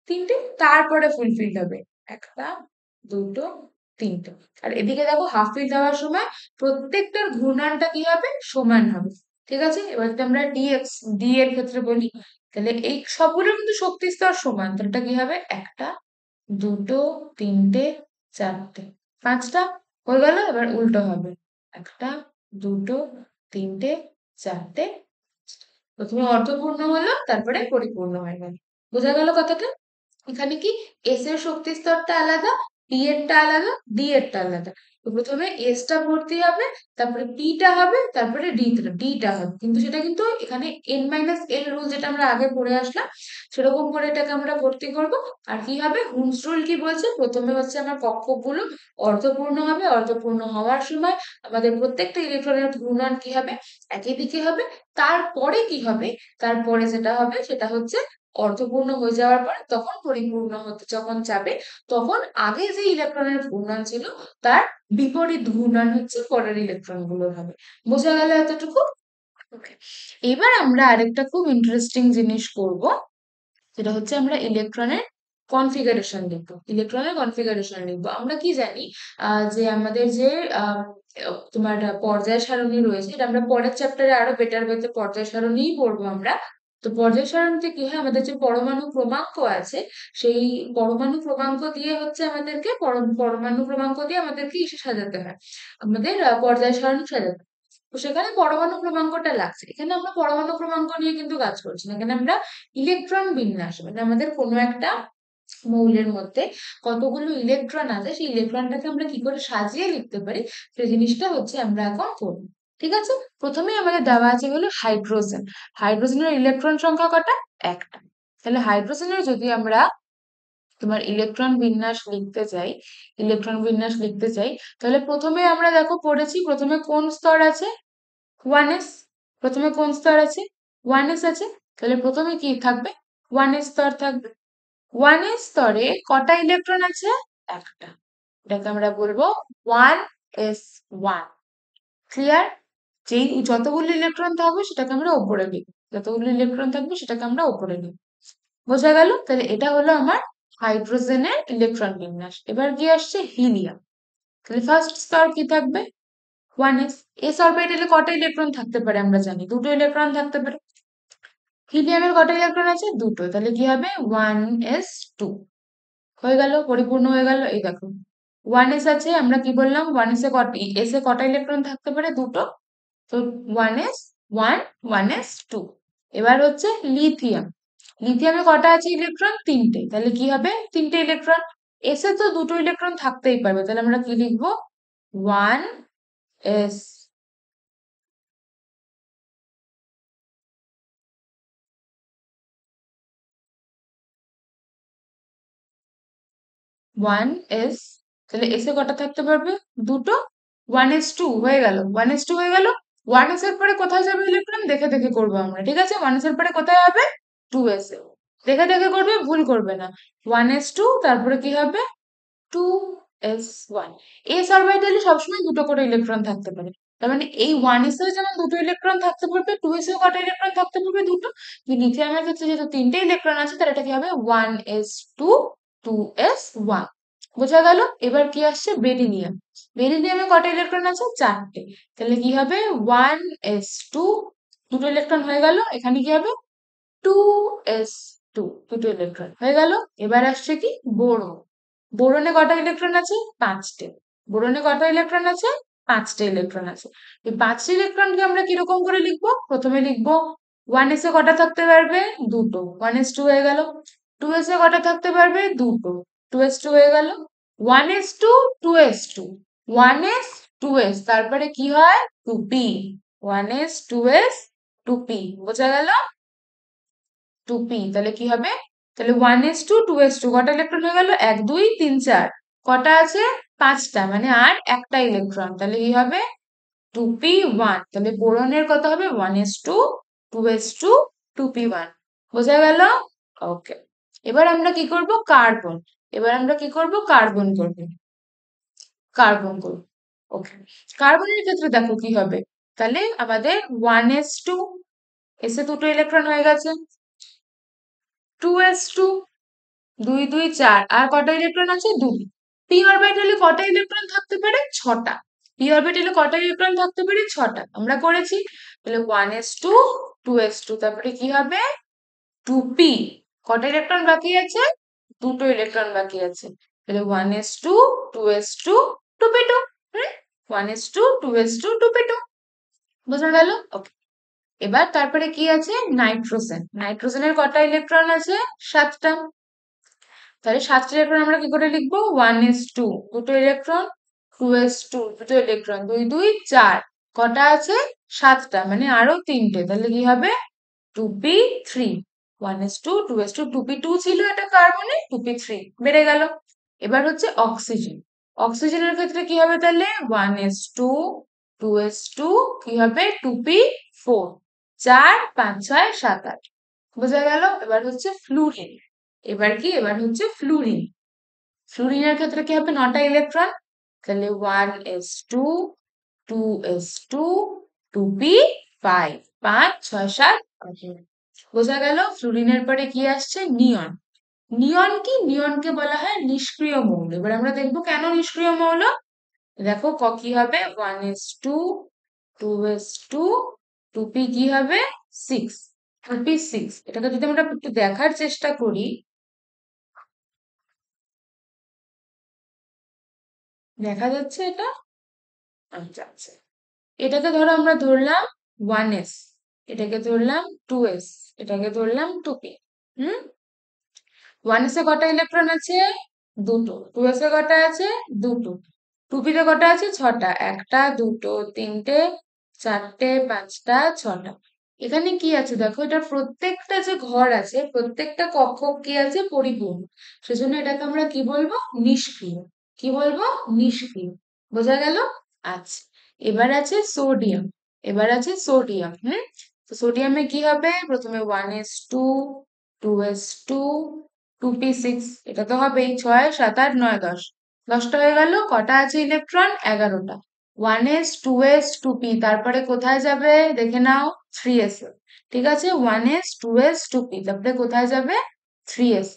তিনটে, তারপরে ফুল ফিল্ড হবে, একটা, দুটো, তিনটে। আর এদিকে দেখো হাফ ফিল্ড হওয়ার সময় প্রত্যেকটার ঘূর্ণনটা কি হবে, সমান হবে। ঠিক আছে, এবার যদি আমরা ডি এর ক্ষেত্রে বলি, তাহলে এই সবগুলো কিন্তু শক্তি স্তর সমান, তাহলে এটা কি হবে, একটা, দুটো, তিনটে, চারটে, পাঁচটা, হয়ে গেল। এবার উল্টো হবে, একটা, দুটো, তিনটে, চারটে, প্রথমে অর্ধপূর্ণ হলো তারপরে পরিপূর্ণ হয়ে গেল। বোঝা গেল কথাটা? এখানে কি এস এর শক্তি স্তরটা আলাদা, পি এরটা আলাদা, ডি এরটা আলাদা। তো প্রথমে এস টা ভর্তি হবে, তারপরে পি টা হবে, তারপরে ডি টা হবে। কিন্তু সেটা কিন্তু এখানে এন মাইনাস এল রুল যেটা আমরা আগে পড়ে আসলাম, সেরকম করে এটাকে আমরা ভর্তি করব। আর কি হবে, হুমস রুল কি বলছে, প্রথমে হচ্ছে আমার কক্ষকগুলো অর্ধপূর্ণ হবে, অর্ধপূর্ণ হওয়ার সময় আমাদের প্রত্যেকটা ইলেকট্রনের ঘূর্ণন কি হবে, একই দিকে হবে। তারপরে কি হবে, তারপরে যেটা হবে সেটা হচ্ছে অর্ধপূর্ণ হয়ে যাওয়ার পর তখন পরিপূর্ণ হতে যখন যাবে, তখন আগে যে ইলেকট্রনের ঘূর্ণন ছিল তার বিপরীত ঘূর্ণন হচ্ছে পরের ইলেকট্রন গুলোর হবে। বোঝা গেল এতটুকু? ওকে। এবার আমরা আরেকটা খুব ইন্টারেস্টিং জিনিস করব, সেটা হচ্ছে আমরা ইলেকট্রনের কনফিগারেশন লিখবো, ইলেকট্রনের কনফিগারেশন লিখবো। আমরা কি জানি যে আমাদের যে তোমার পর্যায় সারণী রয়েছে, এটা আমরা পরের চ্যাপ্টারে আরো বেটার ওয়েতে পর্যায় সারণীই পড়বো আমরা। তো পর্যায় সারণীতে কি হয়, আমাদের যে পরমাণু ক্রমাঙ্ক আছে, সেই পরমাণু ক্রমাঙ্ক দিয়ে হচ্ছে আমাদেরকে পরমাণু ক্রমাঙ্ক দিয়ে আমাদেরকে ইসে সাজাতে হয়, আমাদের পর্যায় সারণী সাজাতে হয়। তো সেখানে পরমাণু ক্রমাঙ্কটা লাগছে। এখানে আমরা পরমাণু ক্রমাঙ্ক নিয়ে কিন্তু কাজ করছি না, এখানে আমরা ইলেকট্রন বিন্যাস, মানে আমাদের কোনো একটা মৌলের মধ্যে কতগুলো ইলেকট্রন আছে সেই ইলেকট্রনটাকে আমরা কি করে সাজিয়ে লিখতে পারি, সেই জিনিসটা হচ্ছে আমরা এখন করবো। ঠিক আছে, প্রথমেই আমাদের দেওয়া আছে হলো হাইড্রোজেন। হাইড্রোজেনের ইলেকট্রন সংখ্যা কটা, একটা। তাহলে হাইড্রোজেনের যদি আমরা তোমার ইলেকট্রন বিন্যাস লিখতে চাই, ইলেকট্রন বিন্যাস লিখতে চাই, তাহলে প্রথমে আমরা দেখো পড়েছি, প্রথমে কোন স্তর আছে, 1s। প্রথমে কোন স্তর আছে, 1s আছে। তাহলে প্রথমে কি থাকবে, 1s স্তর থাকবে। 1s স্তরে কটা ইলেকট্রন আছে, একটা। এটাকে আমরা বলবো 1s1। ক্লিয়ার? যেই যতগুলো ইলেকট্রন থাকবে সেটাকে আমরা ওপরে লিখব, যতগুলো ইলেকট্রন থাকবে সেটাকে আমরা ওপরে লিখব। বোঝা গেল? তাহলে এটা হলো আমার হাইড্রোজেনের ইলেকট্রন বিন্যাস। এবার কি আসছে, হিলিয়াম। তাহলে ফার্স্ট স্তর কি থাকবে, 1s। এস অরবিটালে কটা ইলেকট্রন থাকতে পারে আমরা জানি, দুটো ইলেকট্রন থাকতে পারে। হিলিয়ামের কটা ইলেকট্রন আছে, দুটো, তাহলে কি হবে, 1s2। হয়ে গেল, পরিপূর্ণ হয়ে গেল। এই দেখো 1s আছে, আমরা কি বললাম, 1s এ কটা, এস এ কটা ইলেকট্রন থাকতে পারে, দুটো। তো 1s1, 1s2। এবার হচ্ছে লিথিয়াম। লিথিয়ামে কটা আছে ইলেকট্রন, তিনটে। তাহলে কি হবে, তিনটে ইলেকট্রন। এস এ তো দুটো ইলেকট্রন থাকতেই পারবে, তাহলে আমরা কি লিখবো, 1s। 1s, তাহলে এস এ কটা থাকতে পারবে, দুটো। 1s2 হয়ে গেল, 1s2 হয়ে গেল। 1s এর পরে কোথায় যাবে ইলেকট্রন, দেখে দেখে করবো আমরা, ঠিক আছে। 1s এর পরে কোথায় হবে, 2s এ। দেখে দেখে করবে, ভুল করবে না। 1s2, তারপরে কি হবে, 2s1। s অরবিটালে সবসময় দুটো করে ইলেকট্রন থাকতে পারে। তার মানে এই 1s এও যেমন দুটো ইলেকট্রন থাকতে পারবে, 2s এও কটা ইলেকট্রন থাকতে পারবে? দুটো। কিন্তু লিথিয়ামের ক্ষেত্রে যেহেতু তিনটে ইলেকট্রন আছে, তাহলে এটা কি হবে? 1s2 2s1। বোঝা গেল? এবার কি আসছে? বেরিলিয়াম। বেরিলিয়ামে কটা ইলেকট্রন আছে? চারটে। তাহলে কি হবে? 1s2, দুটো ইলেকট্রন হয়ে গেল। এখানে কি হবে? 2s2, দুটো ইলেকট্রন হয়ে গেল। এবার আসছে কি? বোরন। বোরনে কটা ইলেকট্রন আছে? পাঁচটে। বোরনে কটা ইলেকট্রন আছে? পাঁচটা ইলেকট্রন আছে। এই পাঁচটা ইলেকট্রনকে আমরা কিরকম করে লিখবো? প্রথমে লিখবো 1s এ কটা থাকতে পারবে? দুটো, 1s2 হয়ে গেল। 2s এ কটা থাকতে পারবে? দুটো, 2s2 হয়ে গেল। 1s2 2s2, 1s 2s, তারপরে কি হয়? 2p, 1s 2s 2p। বোঝা গেল? 2p। তাহলে কি হবে? তাহলে 1s2 2s2 কটা ইলেকট্রন হয়ে গেল? 1 2 3 4। কটা আছে? পাঁচটা, মানে আর একটা ইলেকট্রন। তাহলে কি হবে? 2p1। তাহলে বোরনের কত হবে? 1s2 2s2 2p1। বোঝা গেল? ওকে। এবার আমরা কি করব? কার্বন। এবার আমরা কি করব? কার্বন করব। কার্বন করব। ওকে। কার্বনের ক্ষেত্রে দেখো কি হবে। তাহলে আমাদের 1s2, এসে দুটো ইলেকট্রন হয়ে গেছে। 2s2, 2 2 4, আর কটা ইলেকট্রন আছে? দুটো। পি অরবিটালে কটা ইলেকট্রন থাকতে পারে? ছটা। পি অরবিটালে কটা ইলেকট্রন থাকতে পারে? ছটা। আমরা করেছি। তাহলে 1s2 2s2, তারপরে কি হবে? 2p। কটা ইলেকট্রন বাকি আছে? দুটো ইলেকট্রন বাকি আছে। তাহলে 1s2 2s2 2p2। হুম, 1s2 2s2 2p2। বোঝা গেল? ওকে। এবার তারপরে কি আছে? নাইট্রোজেন। নাইট্রোজেনের কটা ইলেকট্রন আছে? সাতটা। তাহলে সাতটা ইলেকট্রন আমরা কি করে লিখবো? 1s2, দুটো ইলেকট্রন, 2s2, দুটো ইলেকট্রন, 2 2 4। কটা আছে? সাতটা, মানে আরো তিনটে। তাহলে কি হবে? 2p3। 1s2 2s2 2p2 ছিল এটা কার্বনে, 2p3 বেড়ে গেল। এবার হচ্ছে অক্সিজেন। অক্সিজেনের ক্ষেত্রে কি হবে তাহলে? 1s2 2s2 কি হবে? 2p4। 4 5 6 7 8। বোঝা গেল? এবার হচ্ছে ফ্লুরিন। এবার কি? এবার হচ্ছে ফ্লুরিন। ফ্লুরিনের ক্ষেত্রে কি হবে? নটা ইলেকট্রন। তাহলে 1s2 2s2 2p5, 5 6 7 8। বোঝা গেল? ফ্লুরিনের পরে কি আসছে? নিয়ন। নিয়ন কি? নিয়নকে বলা হয় নিষ্ক্রিয় মৌল। এবার আমরা দেখবো কেন নিষ্ক্রিয় মৌল। দেখো কি হবে? 1s2 2s2 2p কি হবে? 6, 2p6। এটাকে যদি আমরা একটু দেখার চেষ্টা করি, দেখা যাচ্ছে এটা? আচ্ছা আচ্ছা। এটাকে ধরো আমরা ধরলাম 1s, এটাকে ধরলাম 2s, এটাকে ধরলাম 2p। হুম, 1s এ কটা ইলেকট্রন আছে? দুটো। 2s এ কটা আছে? দুটো। 2p তে কটা আছে? ছটা। একটা, দুটো, তিনটে, চারটে, পাঁচটা, ছটা। এখানে কি আছে দেখো, এটা প্রত্যেকটা যে ঘর আছে, প্রত্যেকটা কক্ষ কি আছে? পরিপূর্ণ। সেজন্য এটাকে আমরা কি বলবো? নিষ্ক্রিয়। কি বলবো? নিষ্ক্রিয়। বোঝা গেল? আচ্ছা। এবার আছে সোডিয়াম। এবার আছে সোডিয়াম। হুম, তো সোডিয়ামে কি হবে? প্রথমে 1s2 2s2 2p6, এটা তো হবেই। 6 7 8 9 10, 10টা হয়ে গেল। কটা আছে ইলেকট্রন? 11টা। 1s 2s 2p, তারপরে কোথায় যাবে দেখে নাও? 3s এ। ঠিক আছে, 1s 2s 2p, তারপরে কোথায় যাবে? 3s।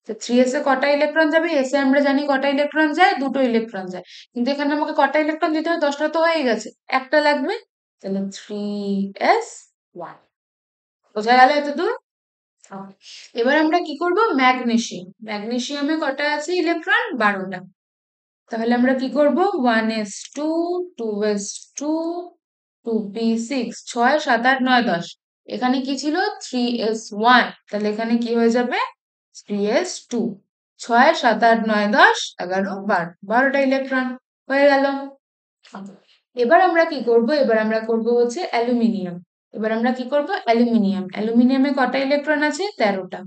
তো 3s এ কটা ইলেকট্রন যাবে? এস এ আমরা জানি কটা ইলেকট্রন যায়? দুটো ইলেকট্রন যায়। কিন্তু এখানে আমাকে কটা ইলেকট্রন দিতে হবে? 10টা তো হয়ে গেছে, একটা লাগবে। তাহলে 3s1। বোঝা গেল এতদূর? আচ্ছা। এবার আমরা কি করব? ম্যাগনেসিয়াম। ম্যাগনেসিয়ামে কটা আছে ইলেকট্রন? 12টা। তাহলে আমরা কি করব? 1s2 2s2 2p6, 6 7 8 9 10। এখানে কি ছিল? 3s1। তাহলে এখানে কি হয়ে যাবে? 3s2। 6 7 8 9 10 11 12, 12টা ইলেকট্রন হয়ে গেল। আচ্ছা। এবার আমরা কি করব? এবার আমরা করব হচ্ছে অ্যালুমিনিয়াম। এবার আমরা কি করব? অ্যালুমিনিয়াম। অ্যালুমিনিয়ামে কটা ইলেকট্রন আছে? 13টা।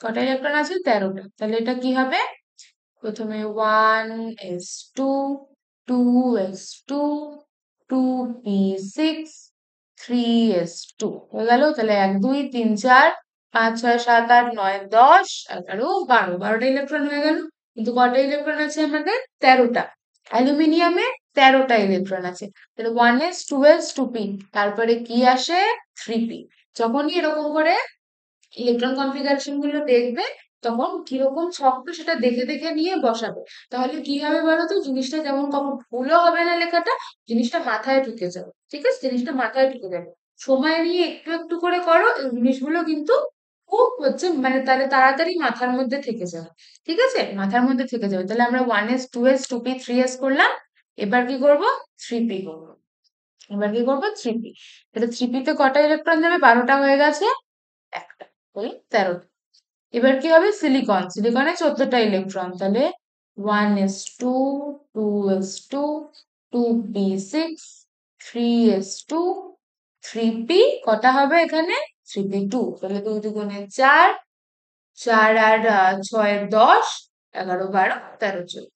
কটা ইলেকট্রন আছে? 13টা। তাহলে এটা কি হবে? প্রথমে 1s2 2s2 2p6 3s2 হয়ে গেল। তাহলে 1 2 3 4 5 6 7 8 9 10 11 12, 12টা ইলেকট্রন হয়ে গেল। কিন্তু কটা ইলেকট্রন আছে আমাদের? 13টা। অ্যালুমিনিয়ামে 13টা ইলেকট্রন আছে। তাহলে 1s 2s 2p, তারপরে কি আসে? 3p। যখনই এরকম করে ইলেকট্রন কনফিগারেশন গুলো দেখবে, তখন কিরকম শক্ত সেটা দেখে দেখে নিয়ে বসাবে। তাহলে কি হবে বলো তো, জিনিসটা যেমন কখন ভুলও হবে না লেখাটা, জিনিসটা মাথায় ঢুকে যাবে। ঠিক আছে, জিনিসটা মাথায় ঢুকে যাবে। সময় নিয়ে একটু একটু করে করো, এই জিনিসগুলো কিন্তু খুব হচ্ছে মানে তাহলে তাড়াতাড়ি মাথার মধ্যে থেকে যাবে। ঠিক আছে, মাথার মধ্যে থেকে যাবে। তাহলে আমরা 1s 2s 2p 3s করলাম। এবার কি করব? 3p করবো। এবার কি করবো? 3p। তাহলে 3p তে কটা ইলেকট্রন যাবে? 12টা হয়ে গেছে। একটা, ওই 13টা। এবার কি হবে? সিলিকন। সিলিকনে 14টা ইলেকট্রন। তাহলে 1s2 2s2 2p6 3s2 3p। কটা হবে এখানে? 3p2। তাহলে 2 দুগুণে 4, 4 আর 6 10, 11 12 13 14।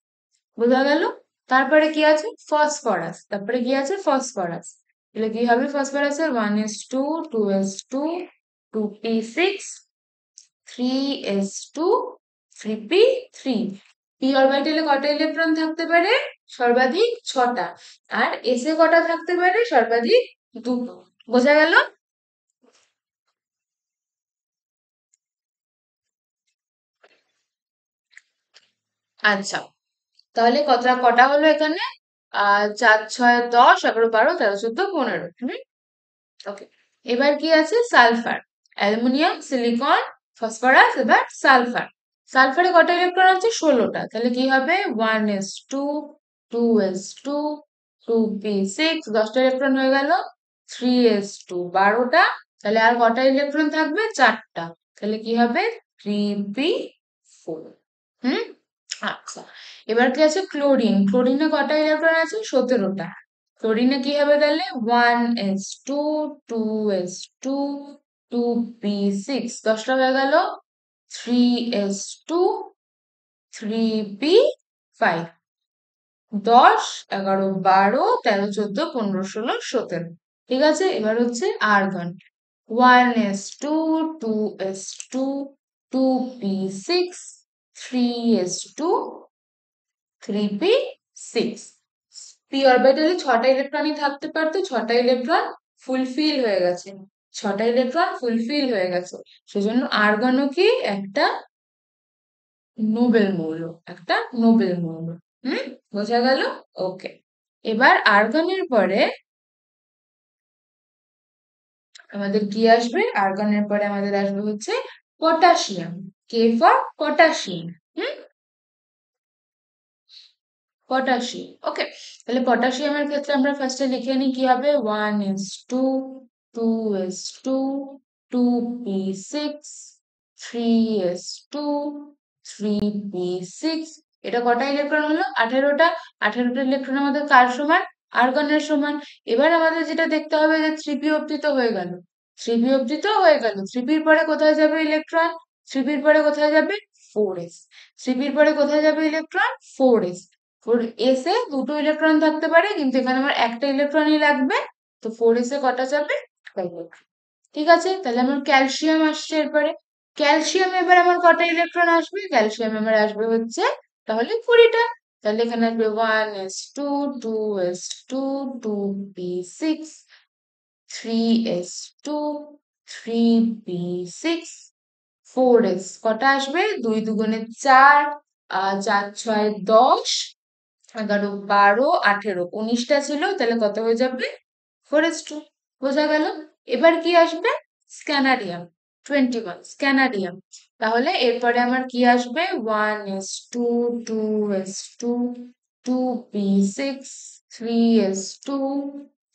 বোঝা গেল? তারপরে কি আছে? ফসফরাস। তারপরে কি আছে? ফসফরাস। তাহলে কি হবে ফসফরাসের? 1s2 2s2 2p6 3s2 3p3। P অরবিটালে কটা ইলেকট্রন থাকতে পারে? সর্বাধিক 6টা। আর এস এ কটা থাকতে পারে? সর্বাধিক 2টো। বোঝা গেল? আচ্ছা, তাহলে কটা কটা হলো এখানে? 4 6 10 11 12 13 14 15। ওকে। এবার কি আছে? সালফার। অ্যালুমিনিয়াম, সিলিকন, ফসফরাস, এবার সালফার। সালফারে কটা ইলেকট্রন আছে? 16টা। তাহলে কি হবে? 1s2 2s2 2p6, 10টা ইলেকট্রন হয়ে গেল। 3s2 12টা। তাহলে আর কটা ইলেকট্রন থাকবে? 4টা। তাহলে কি হবে? 3p4। হুম। আচ্ছা, এবার কি আছে? ক্লোরিন। ক্লোরিনে কটা ইলেকট্রন আছে? 17টা। ক্লোরিনে কি হবে তাহলে? 1s2 2s2 2p6, 10টা হয়ে গেল। 3s2 3p5, 10 11 12 13 14 15 16 17। ঠিক আছে, এবার হচ্ছে argon. 1s2 2s2 2p6 3s2 3p6। P অরবিটালে 6টা ইলেকট্রনই থাকতে পারতো, 6টা ইলেকট্রন ফুলফিল হয়ে গেছে। 6টা ইলেকট্রন ফুলফিল হয়ে গেছে। সেজন্য আর্গনও কি একটা নোবেল মৌল। একটা নোবেল মৌল। হুম। বোঝা গেল? ওকে। এবার আর্গনের পরে আমাদের কি আসবে? আর্গনের পরে আমাদের আসবে হচ্ছে potassium. K for potassium. Hmm. Potassium. Okay. তাহলে পটাশিয়ামের ক্ষেত্রে আমরা ফার্স্টে লিখে নিই কি হবে? 1s2 2s2 2p6 3s2 3p6। এটা কটা ইলেকট্রন হলো? 18টা। 18টা ইলেকট্রন আমাদের কার সমান? আর্গনের সমান। এবার আমাদের যেটা দেখতে হবে যে 3p অবধি তো হয়ে গেল। 3p অবধি তো হয়ে গেল। 3p পরে কোথায় যাবে ইলেকট্রন? 3p পরে কোথায় যাবে? 4s। 3p পরে কোথায় যাবে electron? 4s। Four S A দুটো ইলেকট্রন থাকতে পারে, কিন্তু এখানে আমার একটা ইলেকট্রনই লাগবে। তো 4s এ কটা যাবে? একটা ইলেকট্রন। ঠিক আছে, তাহলে আমার ক্যালসিয়াম আসছে এরপরে। ক্যালসিয়াম এবার আমার কটা ইলেকট্রন আসবে? ক্যালসিয়াম আমার আসবে হচ্ছে তাহলে 20টা। তাহলে এখানে আসবে 1s2 2s2 2p6 3s2 3p6 4s। কটা আসবে? 2 দুগুণে 4, 4 6 10, 11 12 18 19টা ছিল। তাহলে কত হয়ে যাবে? 4s2। বোঝা গেল? এবার কি আসবে? স্ক্যানাডিয়াম। 21 স্ক্যানাডিয়াম। তাহলে এরপরে আমার কি আসবে? 1s2 2s2 2p6 3s2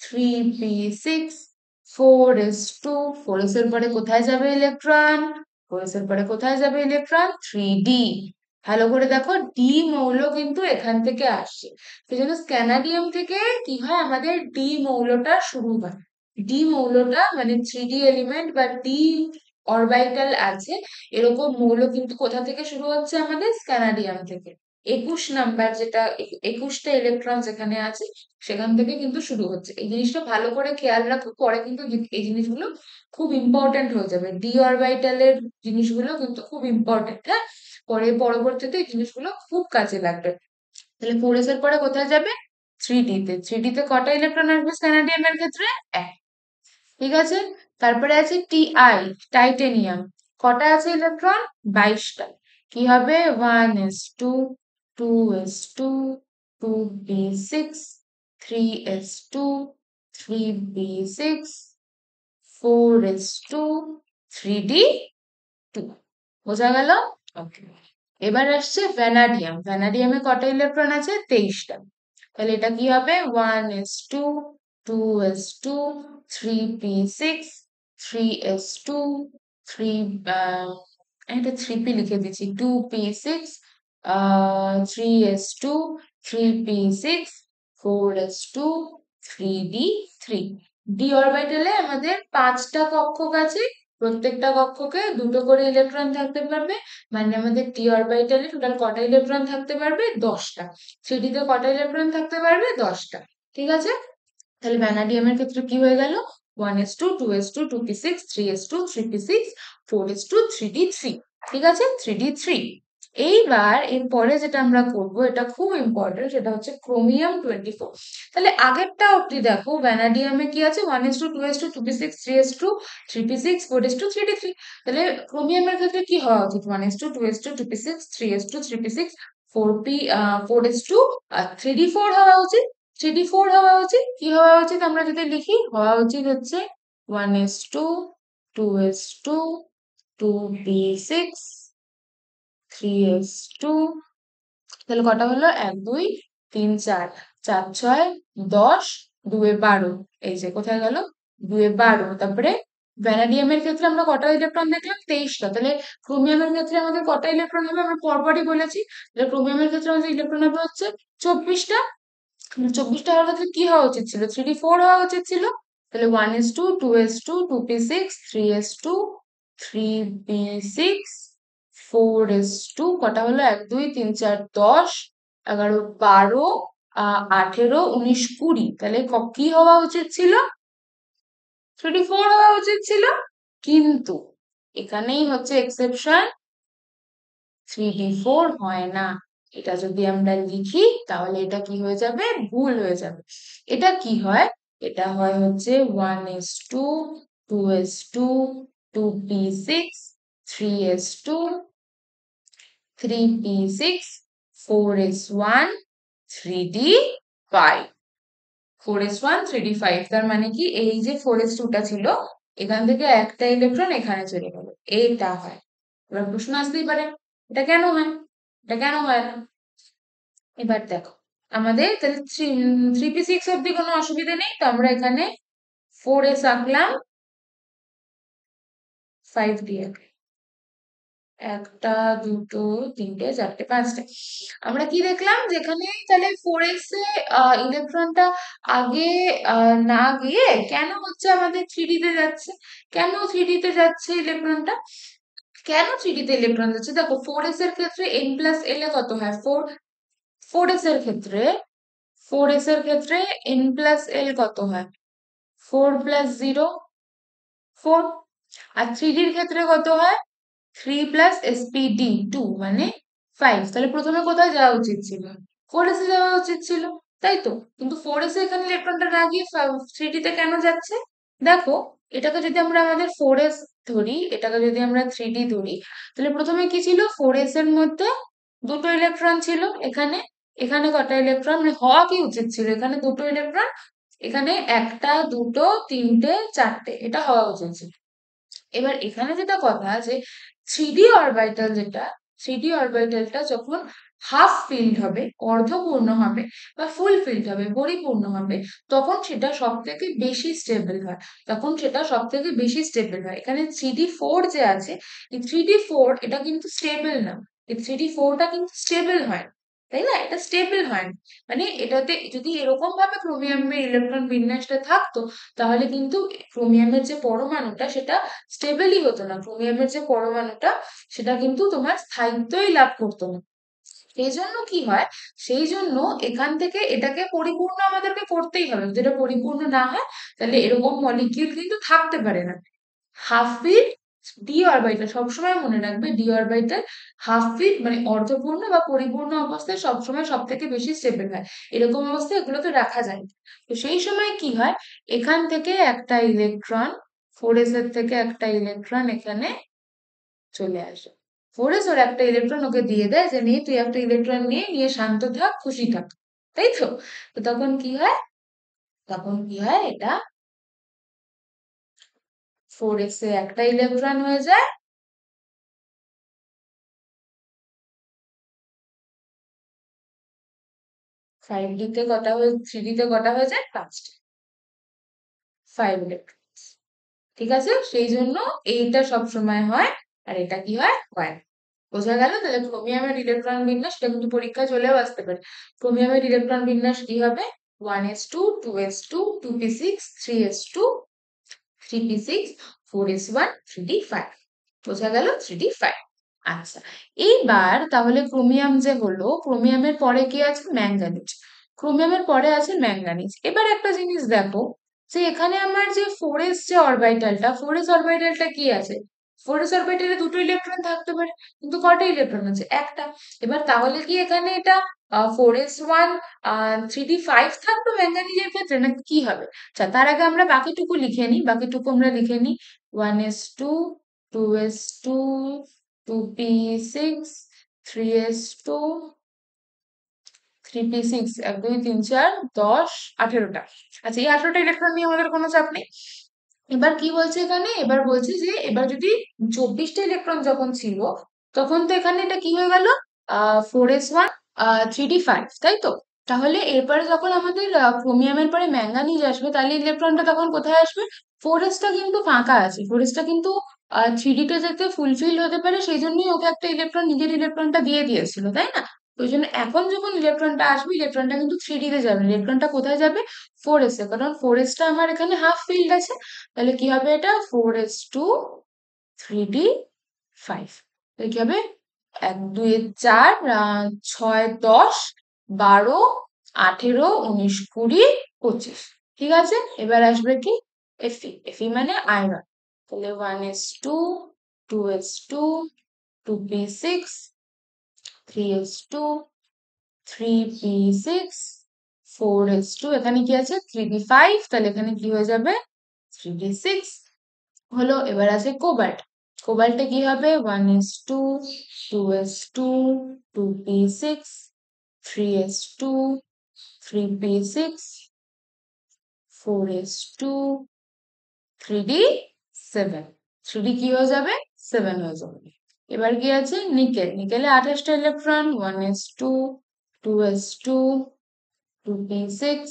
3p6 4s2। 4s এর পরে কোথায় যাবে ইলেকট্রন? 4s এর পরে কোথায় যাবে ইলেকট্রন? 3d। ভালো করে দেখো, ডি মৌল কিন্তু এখান থেকে আসছে। সেজন্য স্ক্যানাডিয়াম থেকে কি হয়? আমাদের ডি মৌলটা শুরু হয়। ডি মৌলটা মানে 3D এলিমেন্ট বা ডি অরবিটাল আছে, এরকম মৌল কিন্তু কোথা থেকে শুরু হচ্ছে? আমাদের স্ক্যানাডিয়াম থেকে। 21 নাম্বার যেটা 21টা ইলেকট্রন যেখানে আছে, সেখান থেকে কিন্তু শুরু হচ্ছে। এই জিনিসটা ভালো করে খেয়াল রাখো, পরে কিন্তু এই জিনিসগুলো খুব ইম্পর্টেন্ট হয়ে যাবে। ডি অরবিটালের জিনিসগুলো কিন্তু খুব ইম্পর্টেন্ট। হ্যাঁ, পরে পরবর্তীতে এই জিনিসগুলো খুব কাজে লাগবে। তাহলে 4s এর পরে কোথায় যাবে? 3d তে। 3d তে কটা ইলেকট্রন আসবে স্ক্যানাডিয়ামের ক্ষেত্রে? এক। ঠিক আছে? তারপরে আছে টি আই, টাইটেনিয়াম। কটা আছে ইলেকট্রন? 22টা। কি হবে? 1s2, 2s2, 2p6, 3s2, 3p6, 4s2, 3d2। বোঝা গেল? ওকে। এবার আসছে ভ্যানাডিয়াম। ভ্যানাডিয়ামে কটা ইলেকট্রন আছে? 23টা। তাহলে এটা কি হবে? 1s2, 2s2, 3p6, 3s2, 3 এটা 3p লিখে দিচ্ছি, 2p6, 3s2, 3p6, 4s2, 3d3। D অরবিটালে আমাদের 5টা কক্ষক আছে, প্রত্যেকটা কক্ষকে দুটো করে ইলেকট্রন থাকতে পারবে। মানে আমাদের টি অরবিটালে টোটাল কটা ইলেকট্রন থাকতে পারবে? 10টা। থ্রিডি তে কটা ইলেকট্রন থাকতে পারবে? 10টা। ঠিক আছে? তাহলে ভ্যানাডিয়ামের ক্ষেত্রে কি হয়ে গেল? 1s2, 2s2, 2p6, 3s2, 3p6, 4s2, 3d3। ঠিক আছে? 3d3। এইবার এরপরে যেটা আমরা করব, এটা খুব ইম্পর্টেন্ট, সেটা হচ্ছে ক্রোমিয়াম 24। তাহলে আগেরটা অব্দি দেখো, ভ্যানাডিয়ামে কি আছে? 1s2, 2s2, 2p6, 3s2, 3p6, 4s2, 3d3। তাহলে ক্রোমিয়ামের ক্ষেত্রে কি হওয়া উচিত? 1s2, 2s2, 2p6, 3s2, 3p6, 4s2, 3d4 হওয়া উচিত। 3d4 হওয়া উচিত। কি হওয়া উচিত? আমরা যদি লিখি, হওয়া উচিত হচ্ছে 1s2, 2s2, 2p6, 3s2। তাহলে কটা হলো? 1 2 3 4, 4 6 10, 2 এ 12। এই যে কোথায় গেল? 2 এ 12। তারপরে ভ্যানাডিয়ামের ক্ষেত্রে আমরা কটা ইলেকট্রন দেখলাম? 23টা। তাহলে ক্রোমিয়ামের ক্ষেত্রে আমাদের কটা ইলেকট্রন হবে? আমরা পরপরই বলেছি। তাহলে ক্রোমিয়ামের ক্ষেত্রে আমাদের ইলেকট্রন হবে হচ্ছে 24টা। 24টা হওয়ার ক্ষেত্রে কি হওয়া উচিত ছিল? 3d4 হওয়া উচিত ছিল। তাহলে 1s2, 2s2, 2p6, 3s2, 3p6, 4s2। কটা হলো? 1 2 3 4 10, 11 12, 18 19 20। তাহলে কি হওয়া উচিত ছিল? 3d4 হওয়া উচিত ছিল। কিন্তু এখানেই হচ্ছে এক্সেপশন, 3d4 হয় না। এটা যদি আমরা লিখি তাহলে এটা কি হয়ে যাবে? ভুল হয়ে যাবে। এটা কি হয়? এটা হয় হচ্ছে 1s2, 2s2, 2p6, 3s2, 3p6, 4s1, 3d5। 4s1, 3d5। তার মানে কি? এই যে 4s2টা ছিল, এখান থেকে একটা ইলেকট্রন এখানে চলে গেল। এটা হয়। এবার প্রশ্ন আসতেই পারে, এটা কেন হয়? এটা কেন হয় না? এবার দেখো, আমাদের তাহলে 3p6 অব্দি কোনো অসুবিধা নেই, তো আমরা এখানে 4s আঁকলাম, 5d আঁকলাম। একটা, দুটো, তিনটে, চারটে, পাঁচটা। আমরা কি দেখলাম? যেখানে তাহলে 4s এ ইলেকট্রনটা আগে না গিয়ে কেন হচ্ছে আমাদের 3d তে যাচ্ছে? কেন 3d তে যাচ্ছে ইলেকট্রনটা? কেন 3d তে ইলেকট্রন যাচ্ছে? দেখো, 4s এর ক্ষেত্রে n প্লাস l এ কত হয়? 4। 4s এর ক্ষেত্রে 4s এর ক্ষেত্রে n প্লাস l কত হয়? 4 প্লাস 0, 4। আর 3d এর ক্ষেত্রে কত হয়? 3 প্লাস spd 2, মানে 5। তাহলে প্রথমে কোথায় যাওয়া উচিত ছিল? 4s এ যাওয়া উচিত ছিল, তাই তো? কিন্তু 4s এ এখানে ইলেকট্রনটা না গিয়ে 3d তে কেন যাচ্ছে? দেখো, এটাকে যদি আমরা আমাদের 4s ধরি, এটাকে যদি আমরা 3d ধরি, তাহলে প্রথমে কি ছিল? 4s এর মধ্যে দুটো ইলেকট্রন ছিল। এখানে এখানে কটা ইলেকট্রন? মানে হওয়া কি উচিত ছিল? এখানে দুটো ইলেকট্রন, এখানে একটা, দুটো, তিনটে, চারটে, এটা হওয়া উচিত ছিল। এবার এখানে যেটা কথা, যে থ্রিডি অরবিটাল যেটা, থ্রিডি অরবিটালটা যখন হাফ ফিল্ড হবে, অর্ধপূর্ণ হবে, বা ফুল ফিল্ড হবে, পরিপূর্ণ হবে, তখন সেটা সব থেকে বেশি স্টেবল হয়। তখন সেটা সব থেকে বেশি স্টেবল হয়। এখানে 3d4 যে আছে, এই 3d4 এটা কিন্তু স্টেবল না। এই 3d4টা কিন্তু স্টেবল হয়, তাই না? এটা স্টেবল হয় না। মানে এটাতে যদি এরকম ভাবে ক্রোমিয়ামের ইলেকট্রন বিন্যাসটা থাকতো, তাহলে কিন্তু ক্রোমিয়ামের যে পরমাণুটা সেটা স্টেবলই হতো না। ক্রোমিয়ামের যে পরমাণুটা সেটা কিন্তু তোমার স্থায়িত্বই লাভ করতো না। সেই জন্য কি হয়? সেই জন্য এখান থেকে এটাকে পরিপূর্ণ আমাদেরকে করতেই হবে। যদি এটা পরিপূর্ণ না হয়, তাহলে এরকম মলিকিউল কিন্তু থাকতে পারে না। হাফ ফিল্ড ডি অরবিটাল সবসময় মনে রাখবে, ডি অরবিটাল হাফ ফিল মানে অর্ধপূর্ণ বা পরিপূর্ণ অবস্থায় সবসময় সব থেকে বেশি স্টেবল হয়। এরকম অবস্থায় এগুলো তো রাখা যায় না। তো সেই সময় কি হয়, এখান থেকে একটা ইলেকট্রন, 4s এর থেকে একটা ইলেকট্রন এখানে চলে আসে। 4s ওর একটা ইলেকট্রন ওকে দিয়ে দেয় যে নিয়ে তুই একটা ইলেকট্রন নিয়ে নিয়ে শান্ত থাক, খুশি থাক, তাই তো? তো তখন কি হয়, তখন কি হয়, এটা 4s এ একটা ইলেকট্রন হয়ে যায়, 5d তে কটা হয়ে 3d তে কটা হয়ে যায়, 5টা, 5 ইলেকট্রন। ঠিক আছে, সেই জন্য এইটা সব সময় হয় আর এটা কি হয়, হয় না। বোঝা গেল? তাহলে ক্রোমিয়ামের ইলেকট্রন বিন্যাস, এটা কিন্তু পরীক্ষায় চলেও আসতে পারে। ক্রোমিয়ামের ইলেকট্রন বিন্যাস কি হবে, 1s2 2s2 2p6 3s2 3p6 4s1 3d5। বোঝা গেল, 3d5। আচ্ছা, এইবার তাহলে ক্রোমিয়াম যে হলো, ক্রোমিয়ামের পরে কি আছে, ম্যাঙ্গানিজ। ক্রোমিয়ামের পরে আছে ম্যাঙ্গানিজ। এবার একটা জিনিস দেখো, যে এখানে আমার যে 4s যে অরবিটালটা, 4s অরবিটালটা কি আছে, 4s অরবিটালে দুটো ইলেকট্রন থাকতে পারে, কিন্তু কটা ইলেকট্রন আছে, একটা। এবার তাহলে কি এখানে এটা 4s1 3d5 থাকবে ম্যাঙ্গানিজের ক্ষেত্রে, না কি হবে? আচ্ছা, তার আগে আমরা বাকিটুকু লিখে নিই, বাকিটুকু আমরা লিখে নিই। 1s2 2s2 2p6 3s2 3p6 1 2 3 4 10 18টা। আচ্ছা, এই 18টা ইলেকট্রন নিয়ে আমাদের কোনো চাপ নেই। এবার কি বলছে এখানে, এবার বলছে যে এবার যদি 24টা ইলেকট্রন যখন ছিল, তখন তো এখানে এটা কি হয়ে গেল, 4s1 3d5, তাই তো? তাহলে এরপরে যখন আমাদের ক্রোমিয়ামের পরে ম্যাঙ্গানিজ আসবে, তাহলে ইলেকট্রনটা তখন কোথায় আসবে, 4sটা কিন্তু ফাঁকা আছে, 4sটা কিন্তু 3d তে যাতে ফুলফিল হতে পারে সেই জন্যই ওকে একটা ইলেকট্রন, নিজের ইলেকট্রনটা দিয়ে দিয়েছিল, তাই না? ওই জন্য এখন যখন ইলেকট্রনটা আসবে, ইলেকট্রনটা কিন্তু 3d তে যাবে, ইলেকট্রনটা কোথায় যাবে, 4s এ, কারণ 4sটা আমার এখানে হাফ ফিল্ড আছে। তাহলে কি হবে, এটা 4s2 3d5। তাহলে কি হবে, 1 2 4 6 10 12 18 19 20 25। ঠিক আছে, এবার আসবে কি, এফি। এফি মানে আয়রন। তাহলে 1s2 2s2 2p6 3s2 3p6 4s2, এখানে কি আছে 3d5, তাহলে এখানে কি হয়ে যাবে 3d6 হলো। এবার আছে কোবাল্ট। কোবাল্টে কি হবে, 1s2 2s2 2p6 3s2 3p6 4s2 3d7। 3d কি হয়ে যাবে, 7 হয়ে যাবে। এবার কি আছে, nickel. নিকেলে 28টা electron, 1s2 2s2 2p6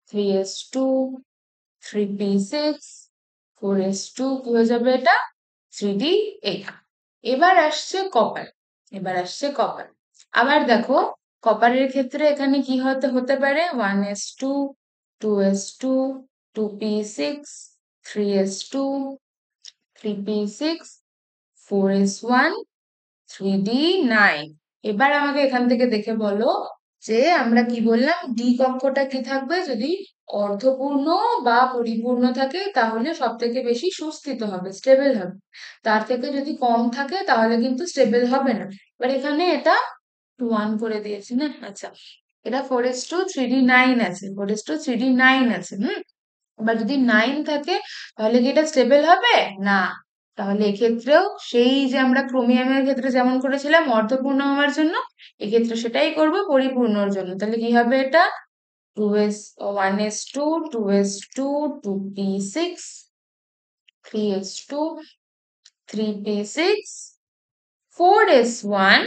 3s2 3p6 4s2, কি হয়ে যাবে এটা, 3d8। এবার আসছে কপার। এবার আসছে কপার। আবার দেখো, কপারের ক্ষেত্রে এখানে কি হতে হতে পারে, 1s2 2s2 2p6 3s2 3p6 4s1 3d9। এবার আমাকে এখান থেকে দেখে বলো যে আমরা কি বললাম, ডি কক্ষটা কি থাকবে, যদি অর্ধপূর্ণ বা পরিপূর্ণ থাকে তাহলে সব থেকে বেশি সুস্থিত হবে, স্টেবল হবে। তার থেকে যদি কম থাকে তাহলে কিন্তু স্টেবল হবে না। এবার এখানে এটা 1 করে দিয়েছি না, আচ্ছা, এটা 4s2 3d9 আছে, 4s2 3d9 আছে। এবার যদি 9 থাকে তাহলে কি এটা স্টেবল হবে না। তাহলে এক্ষেত্রেও সেই যে আমরা ক্রোমিয়ামের ক্ষেত্রে যেমন করেছিলাম অর্ধপূর্ণ হওয়ার জন্য, এক্ষেত্রে সেটাই করব পরিপূর্ণর জন্য। তাহলে কি হবে, এটা 2s 1s2 2s2 2p6 3s2 3p6 4s1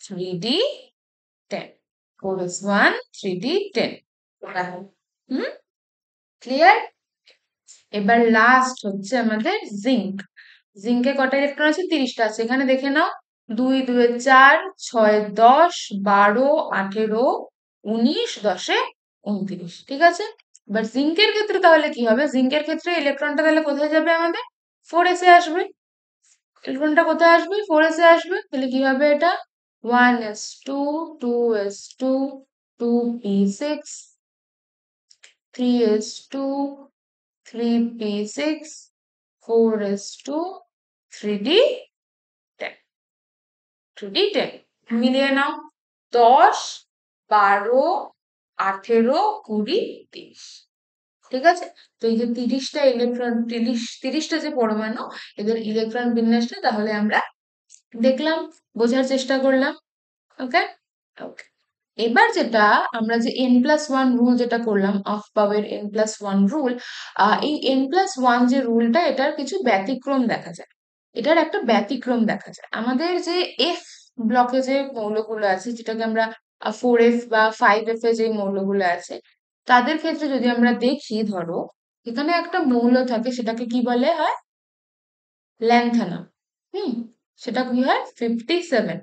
3d10, 4s1 3d10। হুম, ক্লিয়ার? এবার লাস্ট হচ্ছে আমাদের জিঙ্ক। জিঙ্কে কটা ইলেকট্রন আছে, 30টা আছে। এখানে দেখে নাও, 2 2 4 6 10 12 18 19 10 29। ঠিক আছে, এবার জিঙ্কের ক্ষেত্রে তাহলে কি হবে, জিঙ্কের ক্ষেত্রে ইলেকট্রনটা তাহলে কোথায় যাবে আমাদের, 4s এ আসবে। ইলেকট্রনটা কোথায় আসবে, 4s এ আসবে। তাহলে কি হবে, এটা 1s2 2s2 2p6 3s2 3p6 4s2 3D 10, 3D 10 মিলিয়ে নাও। 10, 12, 18, 20, 30। ঠিক আছে? তো এই যে 30টা ইলেকট্রন, 30টা যে পরমাণু, এদের ইলেকট্রন বিন্যাসটা তাহলে আমরা দেখলাম, বোঝার চেষ্টা করলাম। ওকে, ওকে। এবার যেটা আমরা যে n+1 রুল যেটা করলাম, অফ পাওয়ার n+1 রুল, এই n+1 যে রুলটা, এটার কিছু ব্যতিক্রম দেখা যায়। এটার একটা ব্যতিক্রম দেখা যায় আমাদের যে এফ ব্লকে যে মৌলগুলো আছে, যেটাকে আমরা 4f বা 5f এ যে মৌলগুলো আছে, তাদের ক্ষেত্রে যদি আমরা দেখি, ধরো এখানে একটা মৌল থাকে, সেটাকে কি বলে হয়? ল্যান্থানাম। হুম, সেটা কি হয়? 57।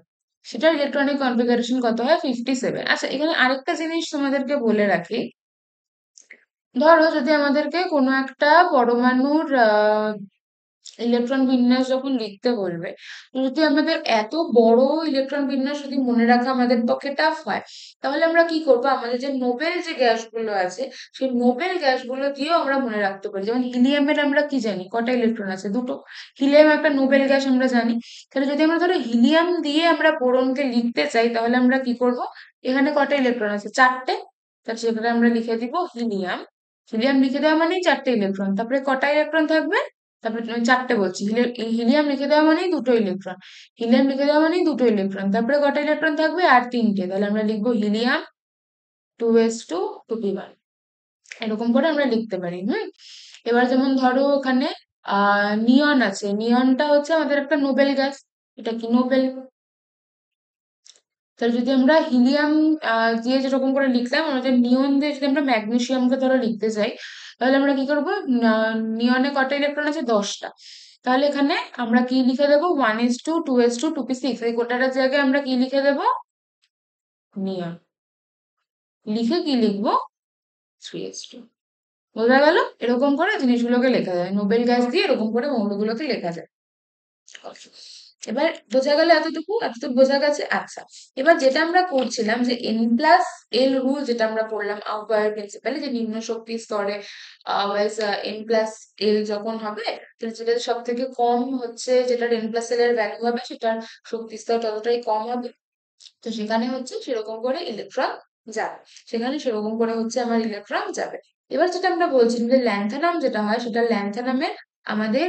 সেটার ইলেকট্রনিক কনফিগারেশন কত হয়? 57। আচ্ছা, এখানে আরেকটা জিনিস তোমাদেরকে বলে রাখি। ধরো যদি আমাদেরকে কোনো একটা পরমাণুর ইলেকট্রন বিন্যাস যখন লিখতে বলবে, যদি আমাদের এত বড় ইলেকট্রন বিন্যাস যদি মনে রাখা আমাদের পক্ষে টাফ হয়, তাহলে আমরা কি করব? আমাদের যে নোবেল যে গ্যাসগুলো আছে, সেই নোবেল গ্যাসগুলো দিয়েও আমরা মনে রাখতে পারি। যেমন হিলিয়ামের আমরা কি জানি? কটা ইলেকট্রন আছে? দুটো। হিলিয়াম একটা নোবেল গ্যাস আমরা জানি। তাহলে যদি আমরা ধরো হিলিয়াম দিয়ে আমরা বোরনকে লিখতে চাই, তাহলে আমরা কি করব? এখানে কটা ইলেকট্রন আছে? 4টে। তাহলে সেখানে আমরা লিখে দিব হিলিয়াম। হিলিয়াম লিখে দেওয়া মানেই 4টে ইলেকট্রন। তারপরে কটা ইলেকট্রন থাকবে? তারপরে আমি 4টে বলছি। হিলিয়াম লিখে দেওয়া মানেই দুটো ইলেকট্রন। হিলিয়াম লিখে দেওয়া মানেই দুটো ইলেকট্রন। তারপরে কটা ইলেকট্রন থাকবে? আর 3টে। তাহলে আমরা লিখবো হিলিয়াম 2s2 2p1। এরকম করে আমরা লিখতে পারি। এবার যেমন ধরো ওখানে নিয়ন আছে। নিয়নটা হচ্ছে আমাদের একটা নোবেল গ্যাস। এটা কি? নোবেল। তাহলে যদি আমরা হিলিয়াম দিয়ে যেরকম করে লিখলাম, আমাদের নিয়ন দিয়ে যদি আমরা ম্যাগনেসিয়ামকে ধরো লিখতে চাই, তাহলে আমরা কি করবো? নিয়নে কটা ইলেকট্রন আছে? 10টা। তাহলে এখানে আমরা কি লিখে দেবো? 1s2 2s2 2p6। এই গোটাটার জায়গায় আমরা কি লিখে দেবো? নিয়ন। লিখে কি লিখবো? 3s2। বোঝা গেল? এরকম করে জিনিসগুলোকে লেখা যায়। নোবেল গ্যাস দিয়ে এরকম করে মৌলগুলোকে লেখা যায়। এবার বোঝা গেল এতটুকু? এতটুকু বোঝা গেছে? আচ্ছা, এবার যেটা আমরা করছিলাম যে n+l রুল, যেটা আমরা পড়লাম আউটওয়ার প্রিন্সিপালে, যে নিম্ন শক্তি স্তরে n+l যখন হবে, তাহলে যেটা সব থেকে কম হচ্ছে, যেটার n+l এর ভ্যালু হবে, সেটার শক্তি স্তর ততটাই কম হবে। তো সেখানে হচ্ছে সেরকম করে ইলেকট্রন যাবে। সেখানে সেরকম করে হচ্ছে আমার ইলেকট্রন যাবে। এবার যেটা আমরা বলছিলাম যে ল্যান্থানাম যেটা হয়, সেটা ল্যান্থানামের আমাদের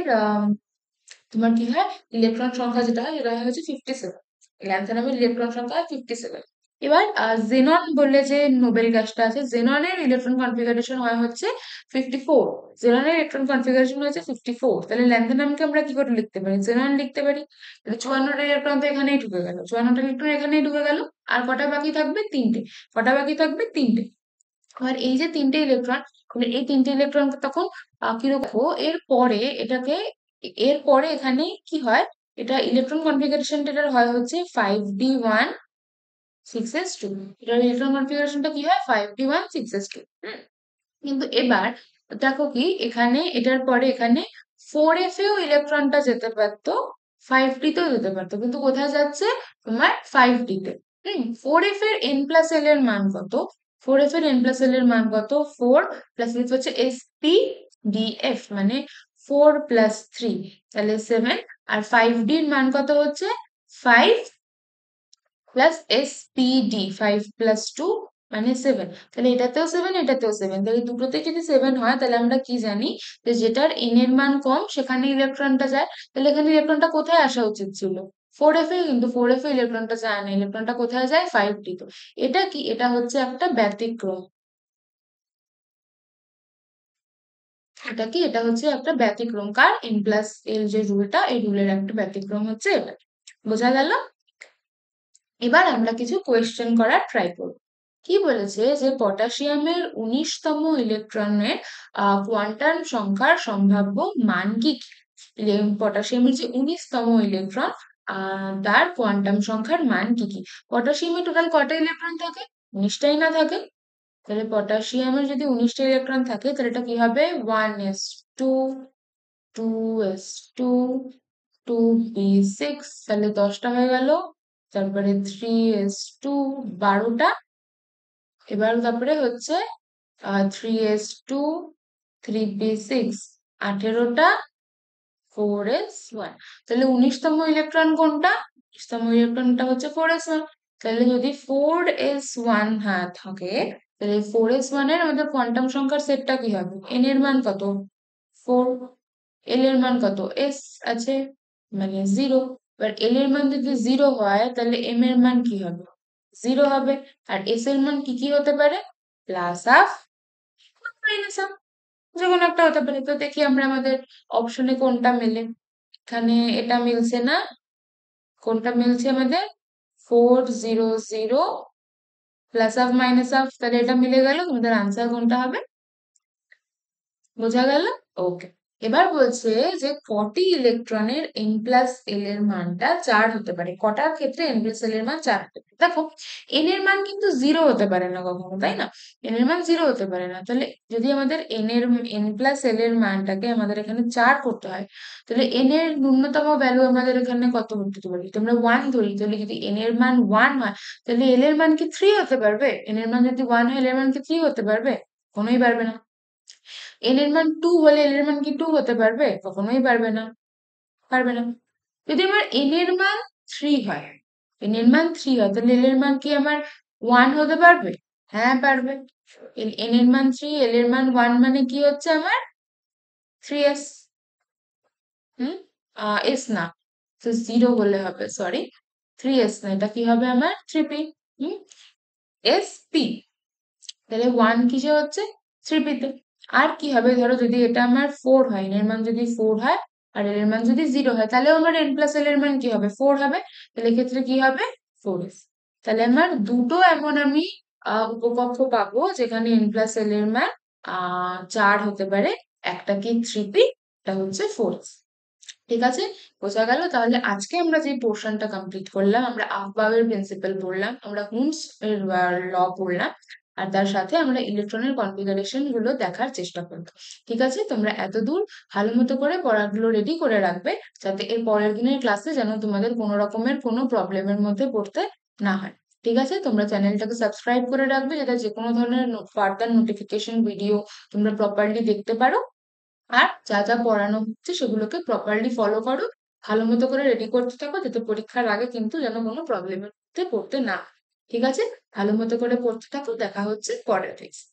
তোমার কি হয়? ইলেকট্রন সংখ্যা যেটা হয়, সেটা হয় হচ্ছে 57। ল্যান্থানামের ইলেকট্রন সংখ্যা হয় 57। এবার জেনন বলে যে নোবেল গ্যাসটা আছে, জেননের ইলেকট্রন কনফিগারেশন হয় হচ্ছে 54। জেননের ইলেকট্রন কনফিগারেশন হচ্ছে 54। তাহলে ল্যান্থানামকে আমরা কি করে লিখতে পারি? জেনন লিখতে পারি। তাহলে 54টা ইলেকট্রন তো এখানেই ঢুকে গেল, 54টা ইলেকট্রন এখানেই ঢুকে গেল। আর কটা বাকি থাকবে? 3টে। কটা বাকি থাকবে? 3টে। আর এই যে 3টে ইলেকট্রন, এই 3টে ইলেকট্রনকে তখন কিরকম, এরপরে এটাকে, এরপরে এখানে কি হয়? এটা ইলেকট্রন কনফিগারেশনটা এটার হয় হচ্ছে 5d1 6s2। এটার ইলেকট্রন কনফিগারেশনটা কি হয়? 5d1 6s2। কিন্তু এবার দেখো কি, এখানে এটার পরে এখানে 4f এও ইলেকট্রনটা যেতে পারতো, 5d তেও যেতে পারতো, কিন্তু কোথায় যাচ্ছে? তোমার 5d তে। 4f এর n+l এর মান কত? 4f এর n+l এর মান কত? 4 প্লাস হচ্ছে sp/df, মানে 4 + 3, তাহলে 7। আর 5d এর মান কত হচ্ছে? 5 প্লাস SPD, 5 + 2 মানে 7। তাহলে এটাতেও 7, এটাতেও 7। তাহলে দুটোতে যদি 7 হয়, তাহলে আমরা কি জানি? যে যেটার n এর মান কম, সেখানে ইলেকট্রনটা যায়। তাহলে এখানে ইলেকট্রনটা কোথায় আসা উচিত ছিল? 4f এ। কিন্তু 4f এ ইলেকট্রনটা যায় না, ইলেকট্রনটা কোথায় যায়? 5d তে। এটা কি? এটা হচ্ছে একটা ব্যতিক্রম। এটা কি? এটা হচ্ছে একটা ব্যতিক্রম। কার? n+l যে রুলটা, এই রুলের একটা ব্যতিক্রম হচ্ছে এটা। বোঝা গেল? এবার আমরা কিছু কোয়েশ্চেন করার ট্রাই করব। কি বলেছে? যে পটাশিয়ামের 19তম ইলেকট্রনের কোয়ান্টাম সংখ্যার সম্ভাব্য মান কি কি? পটাশিয়ামের যে 19তম ইলেকট্রন, তার কোয়ান্টাম সংখ্যার মান কি কি? পটাশিয়ামে টোটাল কটা ইলেকট্রন থাকে? 19টাই না থাকে? তাহলে পটাশিয়ামের যদি 19টা ইলেকট্রন থাকে, তাহলে এটা কি হবে? 1s2 2s2 2p6, তাহলে 10টা হয়ে গেল। তারপরে 3s2 12টা। এবার তারপরে হচ্ছে 3s2 3p6 18টা। 4s1। তাহলে 19তম ইলেকট্রন কোনটা? 19তম ইলেকট্রনটা হচ্ছে 4s1। তাহলে যদি 4s1 হ্যাঁ থাকে, তাহলে 4s1 এর আমাদের কোয়ান্টাম সংখ্যার সেটটা কি হবে? n এর মান কত? 4। l এর মান কত? s আছে, মানে 0। এবার l এর মান যদি 0 হয় তাহলে m এর মান কি হবে? 0 হবে। আর s এর মান কি কি হতে পারে? প্লাস হাফ, মাইনাস হাফ, যেকোনো একটা হতে পারে। তো দেখি আমরা আমাদের অপশনে কোনটা মেলে। এখানে এটা মিলছে না। কোনটা মিলছে আমাদের? 400 প্লাস হাফ মাইনাস হাফ, তাহলে এটা মিলে গেল। তোমাদের আনসার কোনটা হবে? বোঝা গেল? ওকে। এবার বলছে যে কটি ইলেকট্রনের n প্লাস l এর মানটা 4 হতে পারে? কটার ক্ষেত্রে n প্লাস l এর মান 4 হতে পারে? দেখো, n এর মান কিন্তু 0 হতে পারে না কখনো, তাই না? n এর মান 0 হতে পারে না। তাহলে যদি আমাদের n প্লাস l এর মানটাকে আমাদের এখানে 4 করতে হয়, তাহলে n এর ন্যূনতম ভ্যালু আমাদের এখানে কত হতে পারে? যদি আমরা 1 ধরি, তাহলে যদি n এর মান 1 হয়, তাহলে l এর মান কি 3 হতে পারবে? n এর মান যদি 1 হয়, l এর মান কি 3 হতে পারবে? কোনোই পারবে না। n এর মান 2 হলে l এর মান কি 2 হতে পারবে? কখনোই পারবে না, পারবে না। যদি আমার n এর মান 3 হয়, n এর মান 3 হয়, তাহলে l এর মান কি আমার 1 হতে পারবে? হ্যাঁ, পারবে। n এর মান 3, l এর মান 1, মানে কি হচ্ছে আমার 3s। হুম, s না, তো 0 বললে হবে, সরি। 3s না, এটা কি হবে আমার 3p। হুম, sp। তাহলে 1 কিসে হচ্ছে? 3p তে। আর কি হবে? ধরো যদি এটা আমার 4 হয়, n এর মান যদি 4 হয় আর l এর মান যদি 0 হয়, তাহলেও আমার n প্লাস l এর মান কি হবে? 4 হবে। তাহলে এক্ষেত্রে কি হবে? 4s। তাহলে আমার দুটো এমন আমি উপকক্ষ পাবো যেখানে n প্লাস l এর মান 4 হতে পারে। একটা কি 3p, এটা হচ্ছে 4s। ঠিক আছে, বোঝা গেল? তাহলে আজকে আমরা যে পোর্শনটা কমপ্লিট করলাম, আমরা আফবাউয়ের প্রিন্সিপাল পড়লাম, আমরা হুমস এর ল পড়লাম, আর তার সাথে আমরা ইলেকট্রনের কনফিগারেশন গুলো দেখার চেষ্টা করব। ঠিক আছে, তোমরা এতদূর ভালো মতো করে পড়াগুলো রেডি করে রাখবে, যাতে এর পরের দিনের ক্লাসে যেন তোমাদের কোনো রকমের কোনো প্রবলেমের মধ্যে পড়তে না হয়। ঠিক আছে, তোমরা চ্যানেলটাকে সাবস্ক্রাইব করে রাখবে, যাতে যে কোনো ধরনের ফার্দার নোটিফিকেশন ভিডিও তোমরা প্রপারলি দেখতে পারো। আর যা যা পড়ানো হচ্ছে সেগুলোকে প্রপারলি ফলো করো। ভালো মতো করে রেডি করতে থাকো, যাতে পরীক্ষার আগে কিন্তু যেন কোনো প্রবলেমের মধ্যে পড়তে না হয়। ঠিক আছে, ভালো মতো করে পড়তে থাকো। দেখা হচ্ছে পরের ক্লাসে।